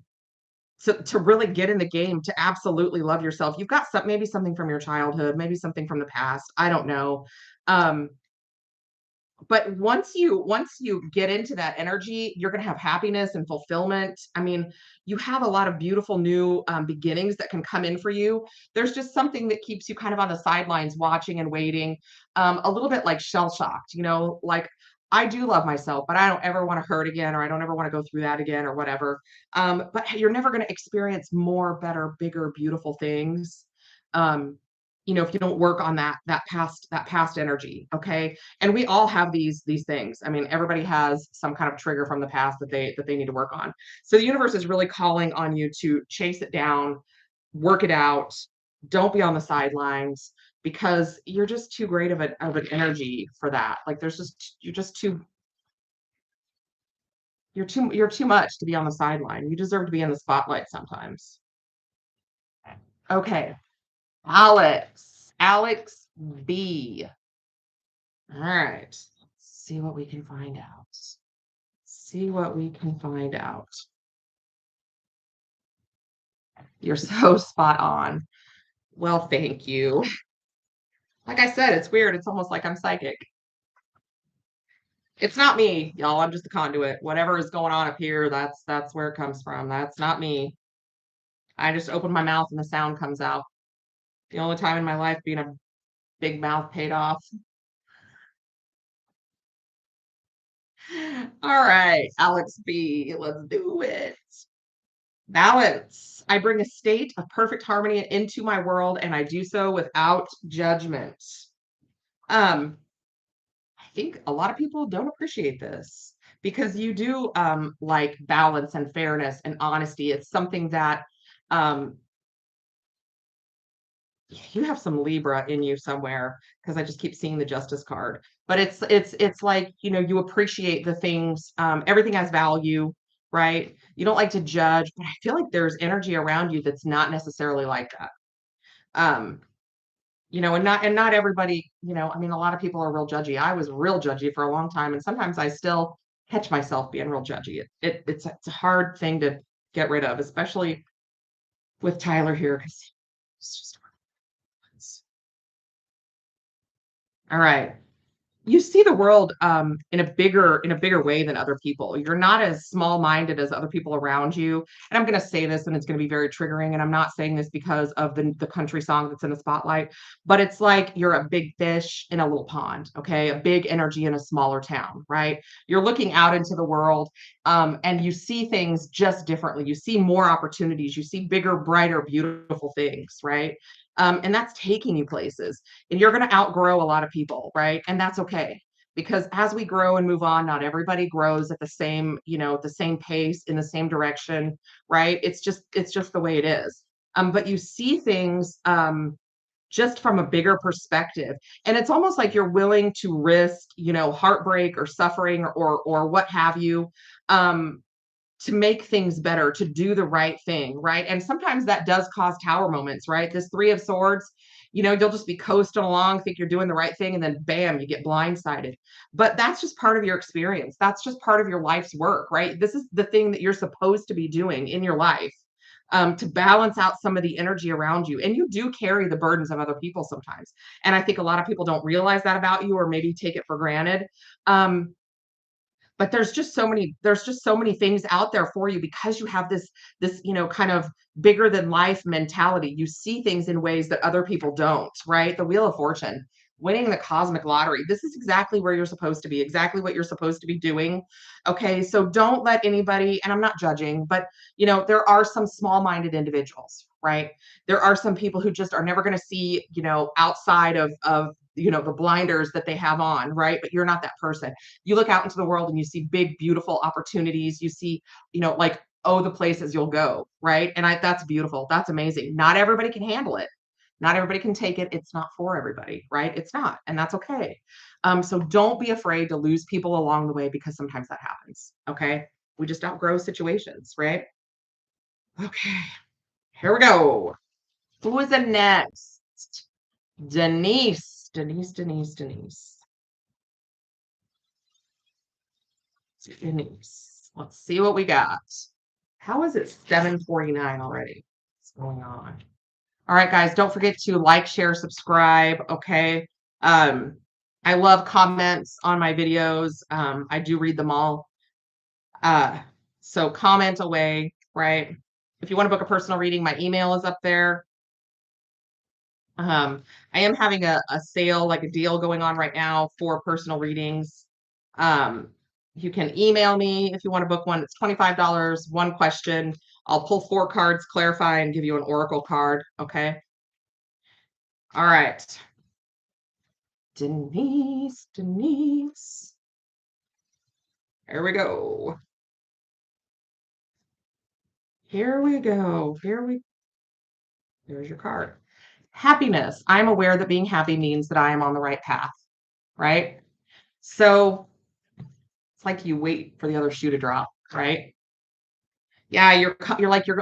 to really get in the game, to absolutely love yourself. You've got maybe something from your childhood, maybe something from the past. I don't know. Um, But once you get into that energy, you're going to have happiness and fulfillment. I mean, you have a lot of beautiful new beginnings that can come in for you. There's just something that keeps you kind of on the sidelines watching and waiting, a little bit like shell shocked, like I do love myself, but I don't ever want to hurt again, or I don't ever want to go through that again, or whatever. But you're never going to experience more, better, bigger, beautiful things. Um, if you don't work on that past energy, okay? And we all have these things. I mean, everybody has some kind of trigger from the past that they need to work on. So the universe is really calling on you to chase it down, work it out. Don't be on the sidelines because you're just too great of an energy for that. Like you're too much to be on the sideline. You deserve to be in the spotlight sometimes. Okay. Alex B. All right. Let's see what we can find out. See what we can find out. You're so spot on. Well, thank you. Like I said, it's weird. It's almost like I'm psychic. It's not me, y'all. I'm just a conduit. Whatever is going on up here, that's where it comes from. That's not me. I just open my mouth and the sound comes out. The only time in my life being a big mouth paid off. All right, Alex B, let's do it. Balance. I bring a state of perfect harmony into my world, and I do so without judgment. Um, I think a lot of people don't appreciate this because you do like balance and fairness and honesty. It's something that um, you have some Libra in you somewhere because I just keep seeing the Justice card. But it's like you appreciate the things. Everything has value, right? You don't like to judge, but I feel like there's energy around you that's not necessarily like that. Um, and not everybody, I mean, a lot of people are real judgy. I was real judgy for a long time, and sometimes I still catch myself being real judgy. It's a hard thing to get rid of, especially with Tyler here, because it's just all right. You see the world in a bigger way than other people. You're not as small-minded as other people around you. And I'm going to say this, and it's going to be very triggering. And I'm not saying this because of the country song that's in the spotlight, but it's like you're a big fish in a little pond. Okay, a big energy in a smaller town, right? You're looking out into the world, and you see things just differently. You see more opportunities. You see bigger, brighter, beautiful things, right? And that's taking you places, and you're going to outgrow a lot of people, right? And that's okay, because as we grow and move on, not everybody grows at the same pace in the same direction, right? It's just the way it is. But you see things just from a bigger perspective, and it's almost like you're willing to risk, heartbreak or suffering or what have you, um, to make things better, to do the right thing, right? And sometimes that does cause tower moments, right? This Three of Swords, you'll just be coasting along, think you're doing the right thing, and then bam, you get blindsided. But that's just part of your experience. That's just part of your life's work, right? This is the thing that you're supposed to be doing in your life, to balance out some of the energy around you. And you do carry the burdens of other people sometimes. And I think a lot of people don't realize that about you, or maybe take it for granted. But there's just so many things out there for you because you have this kind of bigger than life mentality. You see things in ways that other people don't, right? The Wheel of Fortune, winning the cosmic lottery, this is exactly where you're supposed to be, exactly what you're supposed to be doing. Okay, so don't let anybody, and I'm not judging, but there are some small-minded individuals, right? There are some people who just are never going to see outside of the blinders that they have on, right? But you're not that person. You look out into the world and you see big, beautiful opportunities. You see, like, oh, the places you'll go, right? And that's beautiful. That's amazing. Not everybody can handle it. Not everybody can take it. It's not for everybody, right? It's not, and that's okay. So don't be afraid to lose people along the way, because sometimes that happens. Okay, we just outgrow situations, right? Okay, here we go. Who is the next? Denise. Denise. Denise. Denise. Denise. Let's see what we got. How is it 7:49 already? What's going on? All right, guys, don't forget to like, share, subscribe. Okay. Um, I love comments on my videos. I do read them all. So comment away, right? If you want to book a personal reading, my email is up there. I am having a sale, like a deal going on right now for personal readings. Um, you can email me if you want to book one. It's $25, one question. I'll pull 4 cards, clarify, and give you an oracle card. Okay. All right. Denise. Here we go. There's your card. Happiness. I'm aware that being happy means that I am on the right path, right? So it's like you wait for the other shoe to drop, right? Yeah, you're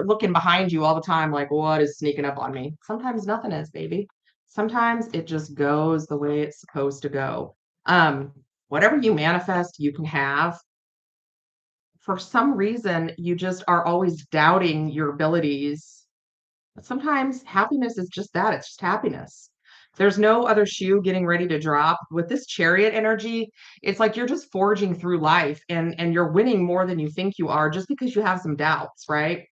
looking behind you all the time, like what is sneaking up on me? Sometimes nothing is, baby. Sometimes it just goes the way it's supposed to go. Um, Whatever you manifest, you can have. For some reason, you just are always doubting your abilities. But sometimes happiness is just that, it's just happiness. There's no other shoe getting ready to drop. With this chariot energy, it's like you're just forging through life and you're winning more than you think you are just because you have some doubts, right?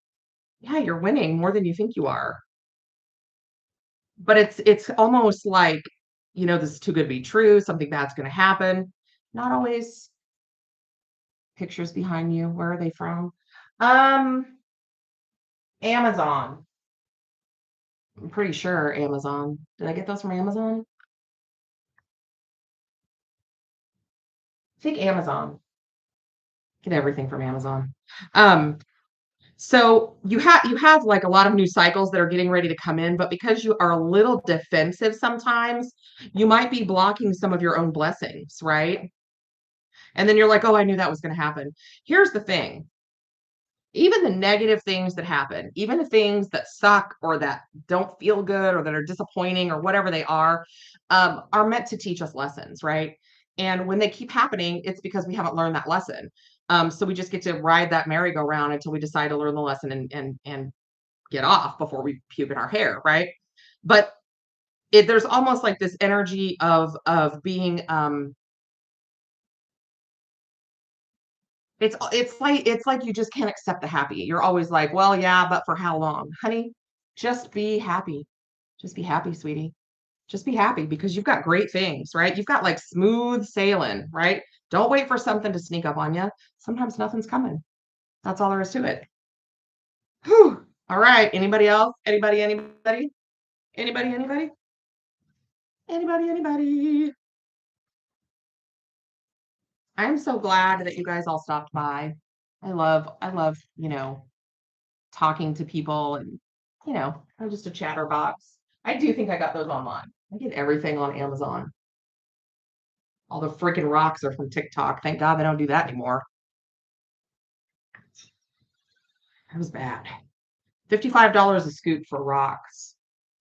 Yeah, you're winning more than you think you are. But it's almost like, this is too good to be true, something bad's going to happen. Not always. Pictures behind you, where are they from? Um, Amazon. I'm pretty sure Amazon. Did I get those from Amazon? I think Amazon. Get everything from Amazon. Um, so you have like a lot of new cycles that are getting ready to come in, but because you are a little defensive sometimes, you might be blocking some of your own blessings, right? And then you're like, oh, I knew that was going to happen. Here's the thing. Even the negative things that happen, even the things that suck or that don't feel good or that are disappointing or whatever they are meant to teach us lessons, right? And when they keep happening, it's because we haven't learned that lesson. So we just get to ride that merry-go-round until we decide to learn the lesson and get off before we puke in our hair, right? But there's almost like this energy of being it's like you just can't accept the happy. You're always like, well, yeah, but for how long? Honey, just be happy. Just be happy, sweetie. Just be happy because you've got great things, right? You've got like smooth sailing, right? Don't wait for something to sneak up on you. Sometimes nothing's coming. That's all there is to it. Whew. All right. Anybody else? Anybody, anybody? Anybody, anybody? Anybody, anybody? I'm so glad that you guys all stopped by. I love, talking to people and, I'm just a chatterbox. I do think I got those online. I get everything on Amazon. All the freaking rocks are from TikTok. Thank God they don't do that anymore. That was bad. $55 a scoop for rocks.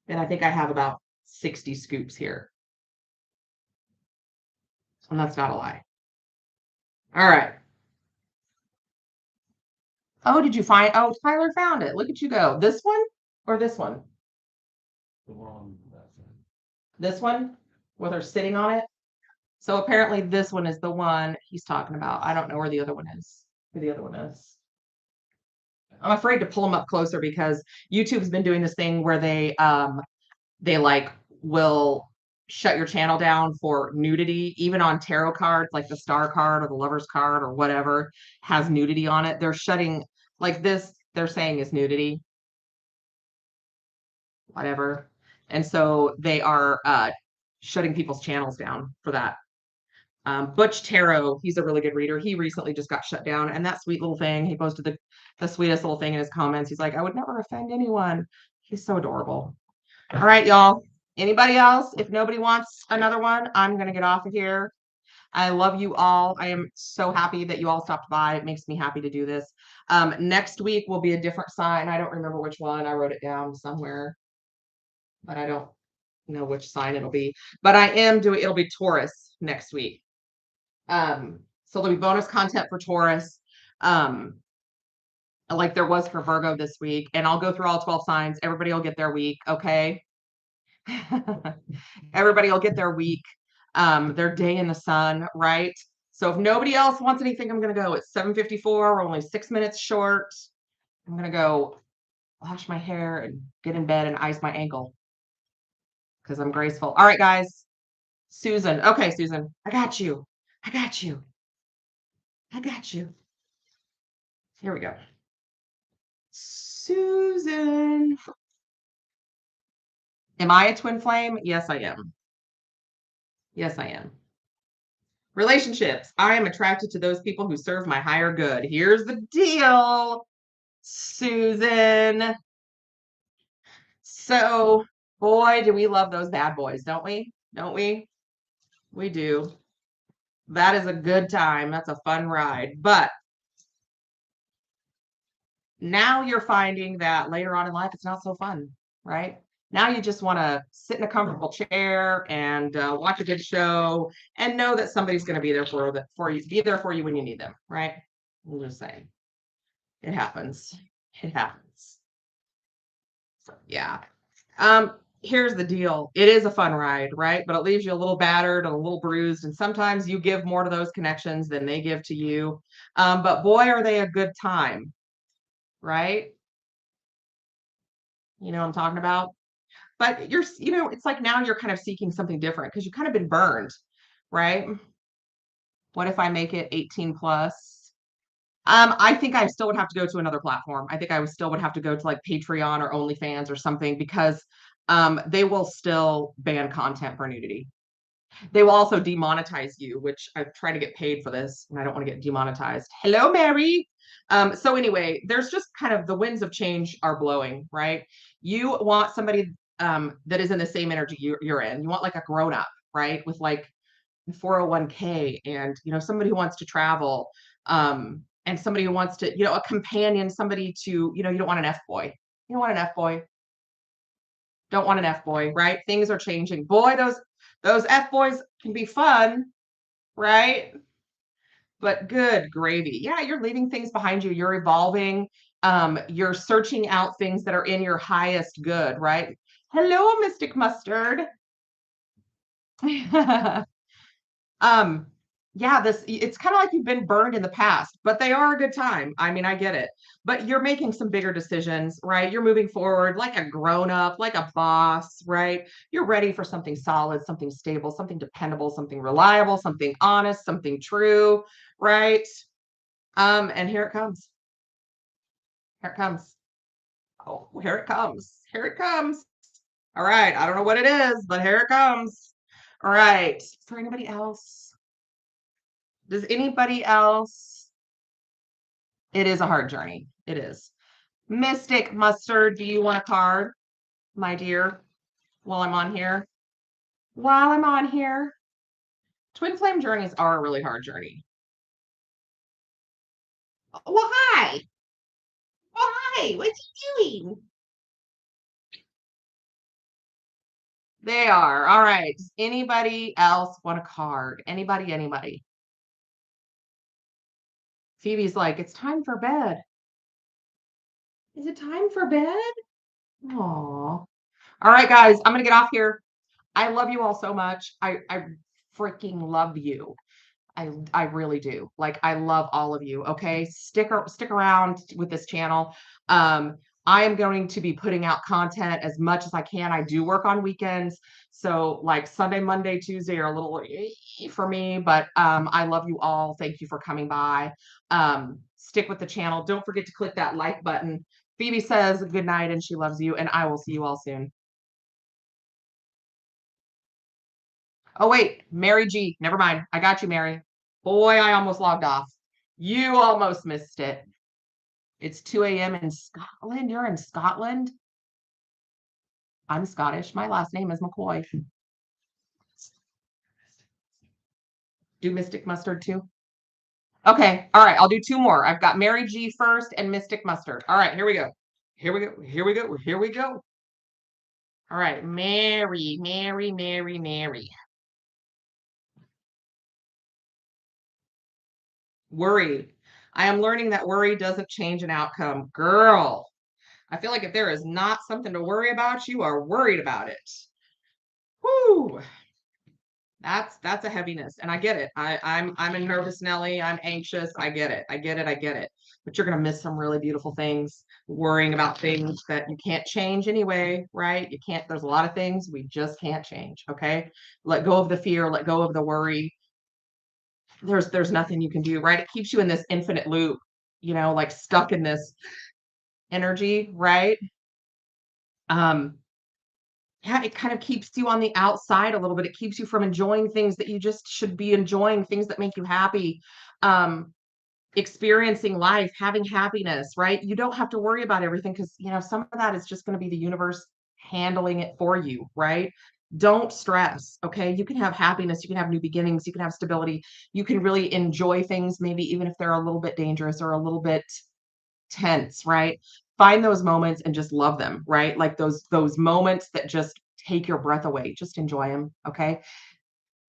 And I think I have about 60 scoops here. And that's not a lie. All right. Oh, did you find? Oh, Tyler found it. Look at you go. This one or this one? The one that's This one with her sitting on it. So apparently this one is the one he's talking about. I don't know where the other one is. Who the other one is. I'm afraid to pull them up closer because YouTube's been doing this thing where they like will shut your channel down for nudity, even on tarot cards, like the star card or the lover's card or whatever has nudity on it. They're shutting like this, they're saying is nudity, whatever. And so they are shutting people's channels down for that. Butch Tarot, he's a really good reader. He recently just got shut down, and that sweet little thing, he posted the sweetest little thing in his comments. He's like, I would never offend anyone. He's so adorable. All right, y'all. Anybody else? If nobody wants another one, I'm gonna get off of here. I love you all. I am so happy that you all stopped by. It makes me happy to do this. Next week will be a different sign. I don't remember which one. I wrote it down somewhere, but I don't know which sign it'll be. But it'll be Taurus next week. So there'll be bonus content for Taurus, like there was for Virgo this week, and I'll go through all 12 signs. Everybody will get their week, okay? Everybody will get their week. their day in the sun, right? So if nobody else wants anything, I'm going to go. It's 7:54. We're only 6 minutes short. I'm going to go wash my hair and get in bed and ice my ankle because I'm graceful. All right, guys. Susan. Okay, Susan. I got you. I got you. I got you. Here we go. Susan. Am I a twin flame? Yes, I am. Yes, I am. Relationships. I am attracted to those people who serve my higher good. Here's the deal, Susan. So, boy, do we love those bad boys, don't we? Don't we? We do. That is a good time. That's a fun ride. But now you're finding that later on in life, it's not so fun, right? Now you just want to sit in a comfortable chair and watch a good show and know that somebody's going to be there for you, be there for you when you need them, right? I'm just saying, it happens. It happens. Yeah. Here's the deal. It is a fun ride, right? But it leaves you a little battered and a little bruised. And sometimes you give more to those connections than they give to you. But boy, are they a good time, right? You know what I'm talking about? But it's like now you're kind of seeking something different because you've kind of been burned, right? What if I make it 18 plus? I think I still would have to go to another platform. I think I still would have to go to like Patreon or OnlyFans or something because they will still ban content for nudity. They will also demonetize you, which I'm trying to get paid for this and I don't want to get demonetized. Hello, Mary. So anyway, there's just kind of the winds of change are blowing, right? You want somebody that is in the same energy you're in. You want like a grown up, right? With like 401k and somebody who wants to travel and somebody who wants to a companion, somebody to you don't want an f-boy. You don't want an f-boy. Don't want an f-boy, right? Things are changing. Boy, those f-boys can be fun, right? But good gravy. Yeah, you're leaving things behind you. You're evolving. You're searching out things that are in your highest good, right? Hello, Mystic Mustard. Um, yeah, it's kind of like you've been burned in the past, but they are a good time. I mean, I get it. But you're making some bigger decisions, right? You're moving forward like a grown up, like a boss, right? You're ready for something solid, something stable, something dependable, something reliable, something honest, something true, right? And here it comes. Here it comes. Oh, here it comes. Here it comes. All right. I don't know what it is, but here it comes. All right. For anybody else? Does anybody else? It is a hard journey. It is. Mystic Mustard, do you want a card, my dear, while I'm on here? While I'm on here, twin flame journeys are a really hard journey. Well, hi. Well, hi. What's he doing? They are. All right. Does anybody else want a card? Anybody, anybody? Phoebe's like, it's time for bed. Is it time for bed? Aw. All right, guys, I'm going to get off here. I love you all so much. I freaking love you. I really do. Like I love all of you. Okay. Stick around with this channel. I am going to be putting out content as much as I can. I do work on weekends. So like Sunday, Monday, Tuesday are a little for me, but I love you all. Thank you for coming by. Stick with the channel. Don't forget to click that like button. Phoebe says good night and she loves you, and I will see you all soon. Oh, wait, Mary G. Never mind. I got you, Mary. Boy, I almost logged off. You almost missed it. It's 2 a.m. in Scotland. You're in Scotland? I'm Scottish. My last name is McCoy. Do Mystic Mustard too? Okay. All right. I'll do two more. I've got Mary G first and Mystic Mustard. All right. Here we go. Here we go. Here we go. Here we go. All right. Mary, Mary, Mary, Mary. Worried. I am learning that worry doesn't change an outcome. Girl, I feel like if there is not something to worry about, you are worried about it. Whoo. That's a heaviness, and I get it. I'm a nervous Nelly. I'm anxious. I get it. I get it. I get it. But you're gonna miss some really beautiful things, worrying about things that you can't change anyway, right? You can't. There's a lot of things we just can't change. Okay, let go of the fear. Let go of the worry. There's nothing you can do, right? It keeps you in this infinite loop, like stuck in this energy, right? Um, yeah, it kind of keeps you on the outside a little bit. It keeps you from enjoying things that you just should be enjoying, things that make you happy, um, experiencing life, having happiness, right? You don't have to worry about everything because, some of that is just going to be the universe handling it for you, right? Don't stress, okay? You can have happiness, you can have new beginnings, you can have stability, you can really enjoy things, maybe even if they're a little bit dangerous or a little bit tense, right? Find those moments and just love them, right? Like those moments that just take your breath away. Just enjoy them, okay?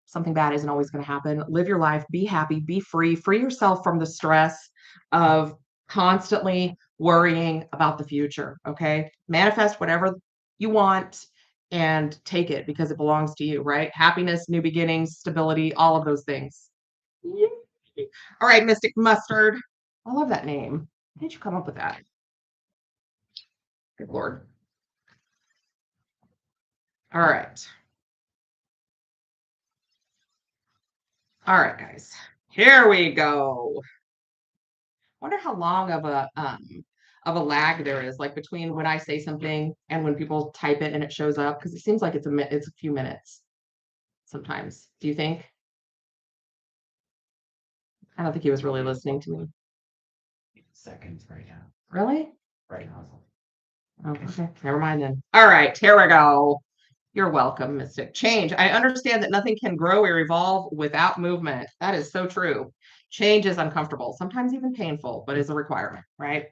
Something bad isn't always going to happen. Live your life, be happy, be free, free yourself from the stress of constantly worrying about the future, okay? Manifest whatever you want and take it because it belongs to you, right? Happiness, new beginnings, stability, all of those things. Yay. All right, Mystic Mustard. I love that name. How did you come up with that? Good Lord. All right. All right, guys. Here we go. Wonder how long of a lag there is, like between when I say something and when people type it and it shows up, because it seems like it's a few minutes sometimes. Do you think? I don't think he was really listening to me. Seconds right now. Really? Right now. Oh, okay. Never mind then. All right, here we go. You're welcome, Mystic. Change. I understand that nothing can grow or evolve without movement. That is so true. Change is uncomfortable, sometimes even painful, but is a requirement, right?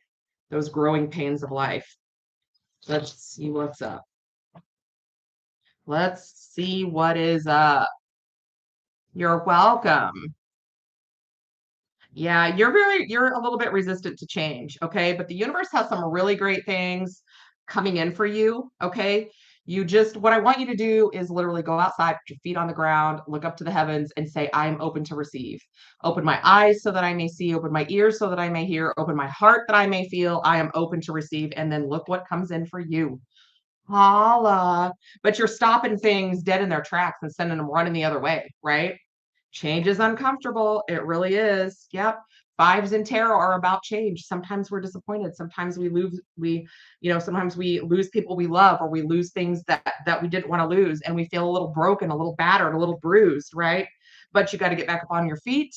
Those growing pains of life. Let's see what's up. Let's see what is up. You're welcome. Yeah, you're a little bit resistant to change, okay? But the universe has some really great things coming in for you, okay? What I want you to do is literally go outside, put your feet on the ground, look up to the heavens and say, I am open to receive. Open my eyes so that I may see, open my ears so that I may hear, open my heart that I may feel. I am open to receive. And then look what comes in for you. Holla. But you're stopping things dead in their tracks and sending them running the other way, right? Change is uncomfortable. It really is. Yep. Fives in tarot are about change. Sometimes we're disappointed. Sometimes sometimes we lose people we love, or we lose things that we didn't want to lose, and we feel a little broken, a little battered, a little bruised, right? But you got to get back up on your feet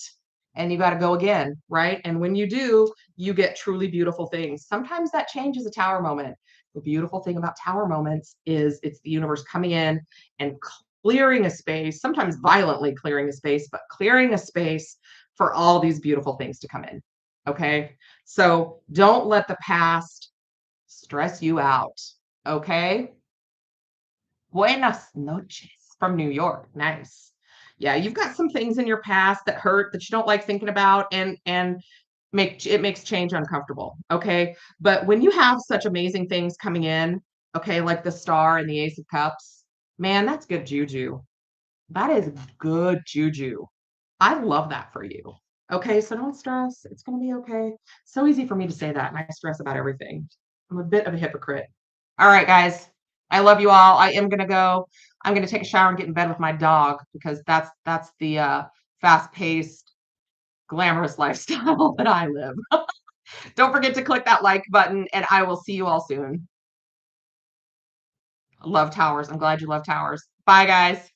and you got to go again, right? And when you do, you get truly beautiful things. Sometimes that change is a tower moment. The beautiful thing about tower moments is it's the universe coming in and clearing a space, sometimes violently clearing a space, but clearing a space for all these beautiful things to come in. Okay. So don't let the past stress you out. Okay. Buenas noches from New York. Nice. Yeah, you've got some things in your past that hurt that you don't like thinking about, and makes change uncomfortable. Okay. But when you have such amazing things coming in, okay, like the star and the ace of cups, man, that's good juju. That is good juju. I love that for you. Okay, so don't stress. It's going to be okay. So easy for me to say that, and I stress about everything. I'm a bit of a hypocrite. All right, guys. I love you all. I am going to go. I'm going to take a shower and get in bed with my dog because that's the fast-paced, glamorous lifestyle that I live. Don't forget to click that like button, and I will see you all soon. Love towers. I'm glad you love towers. Bye, guys.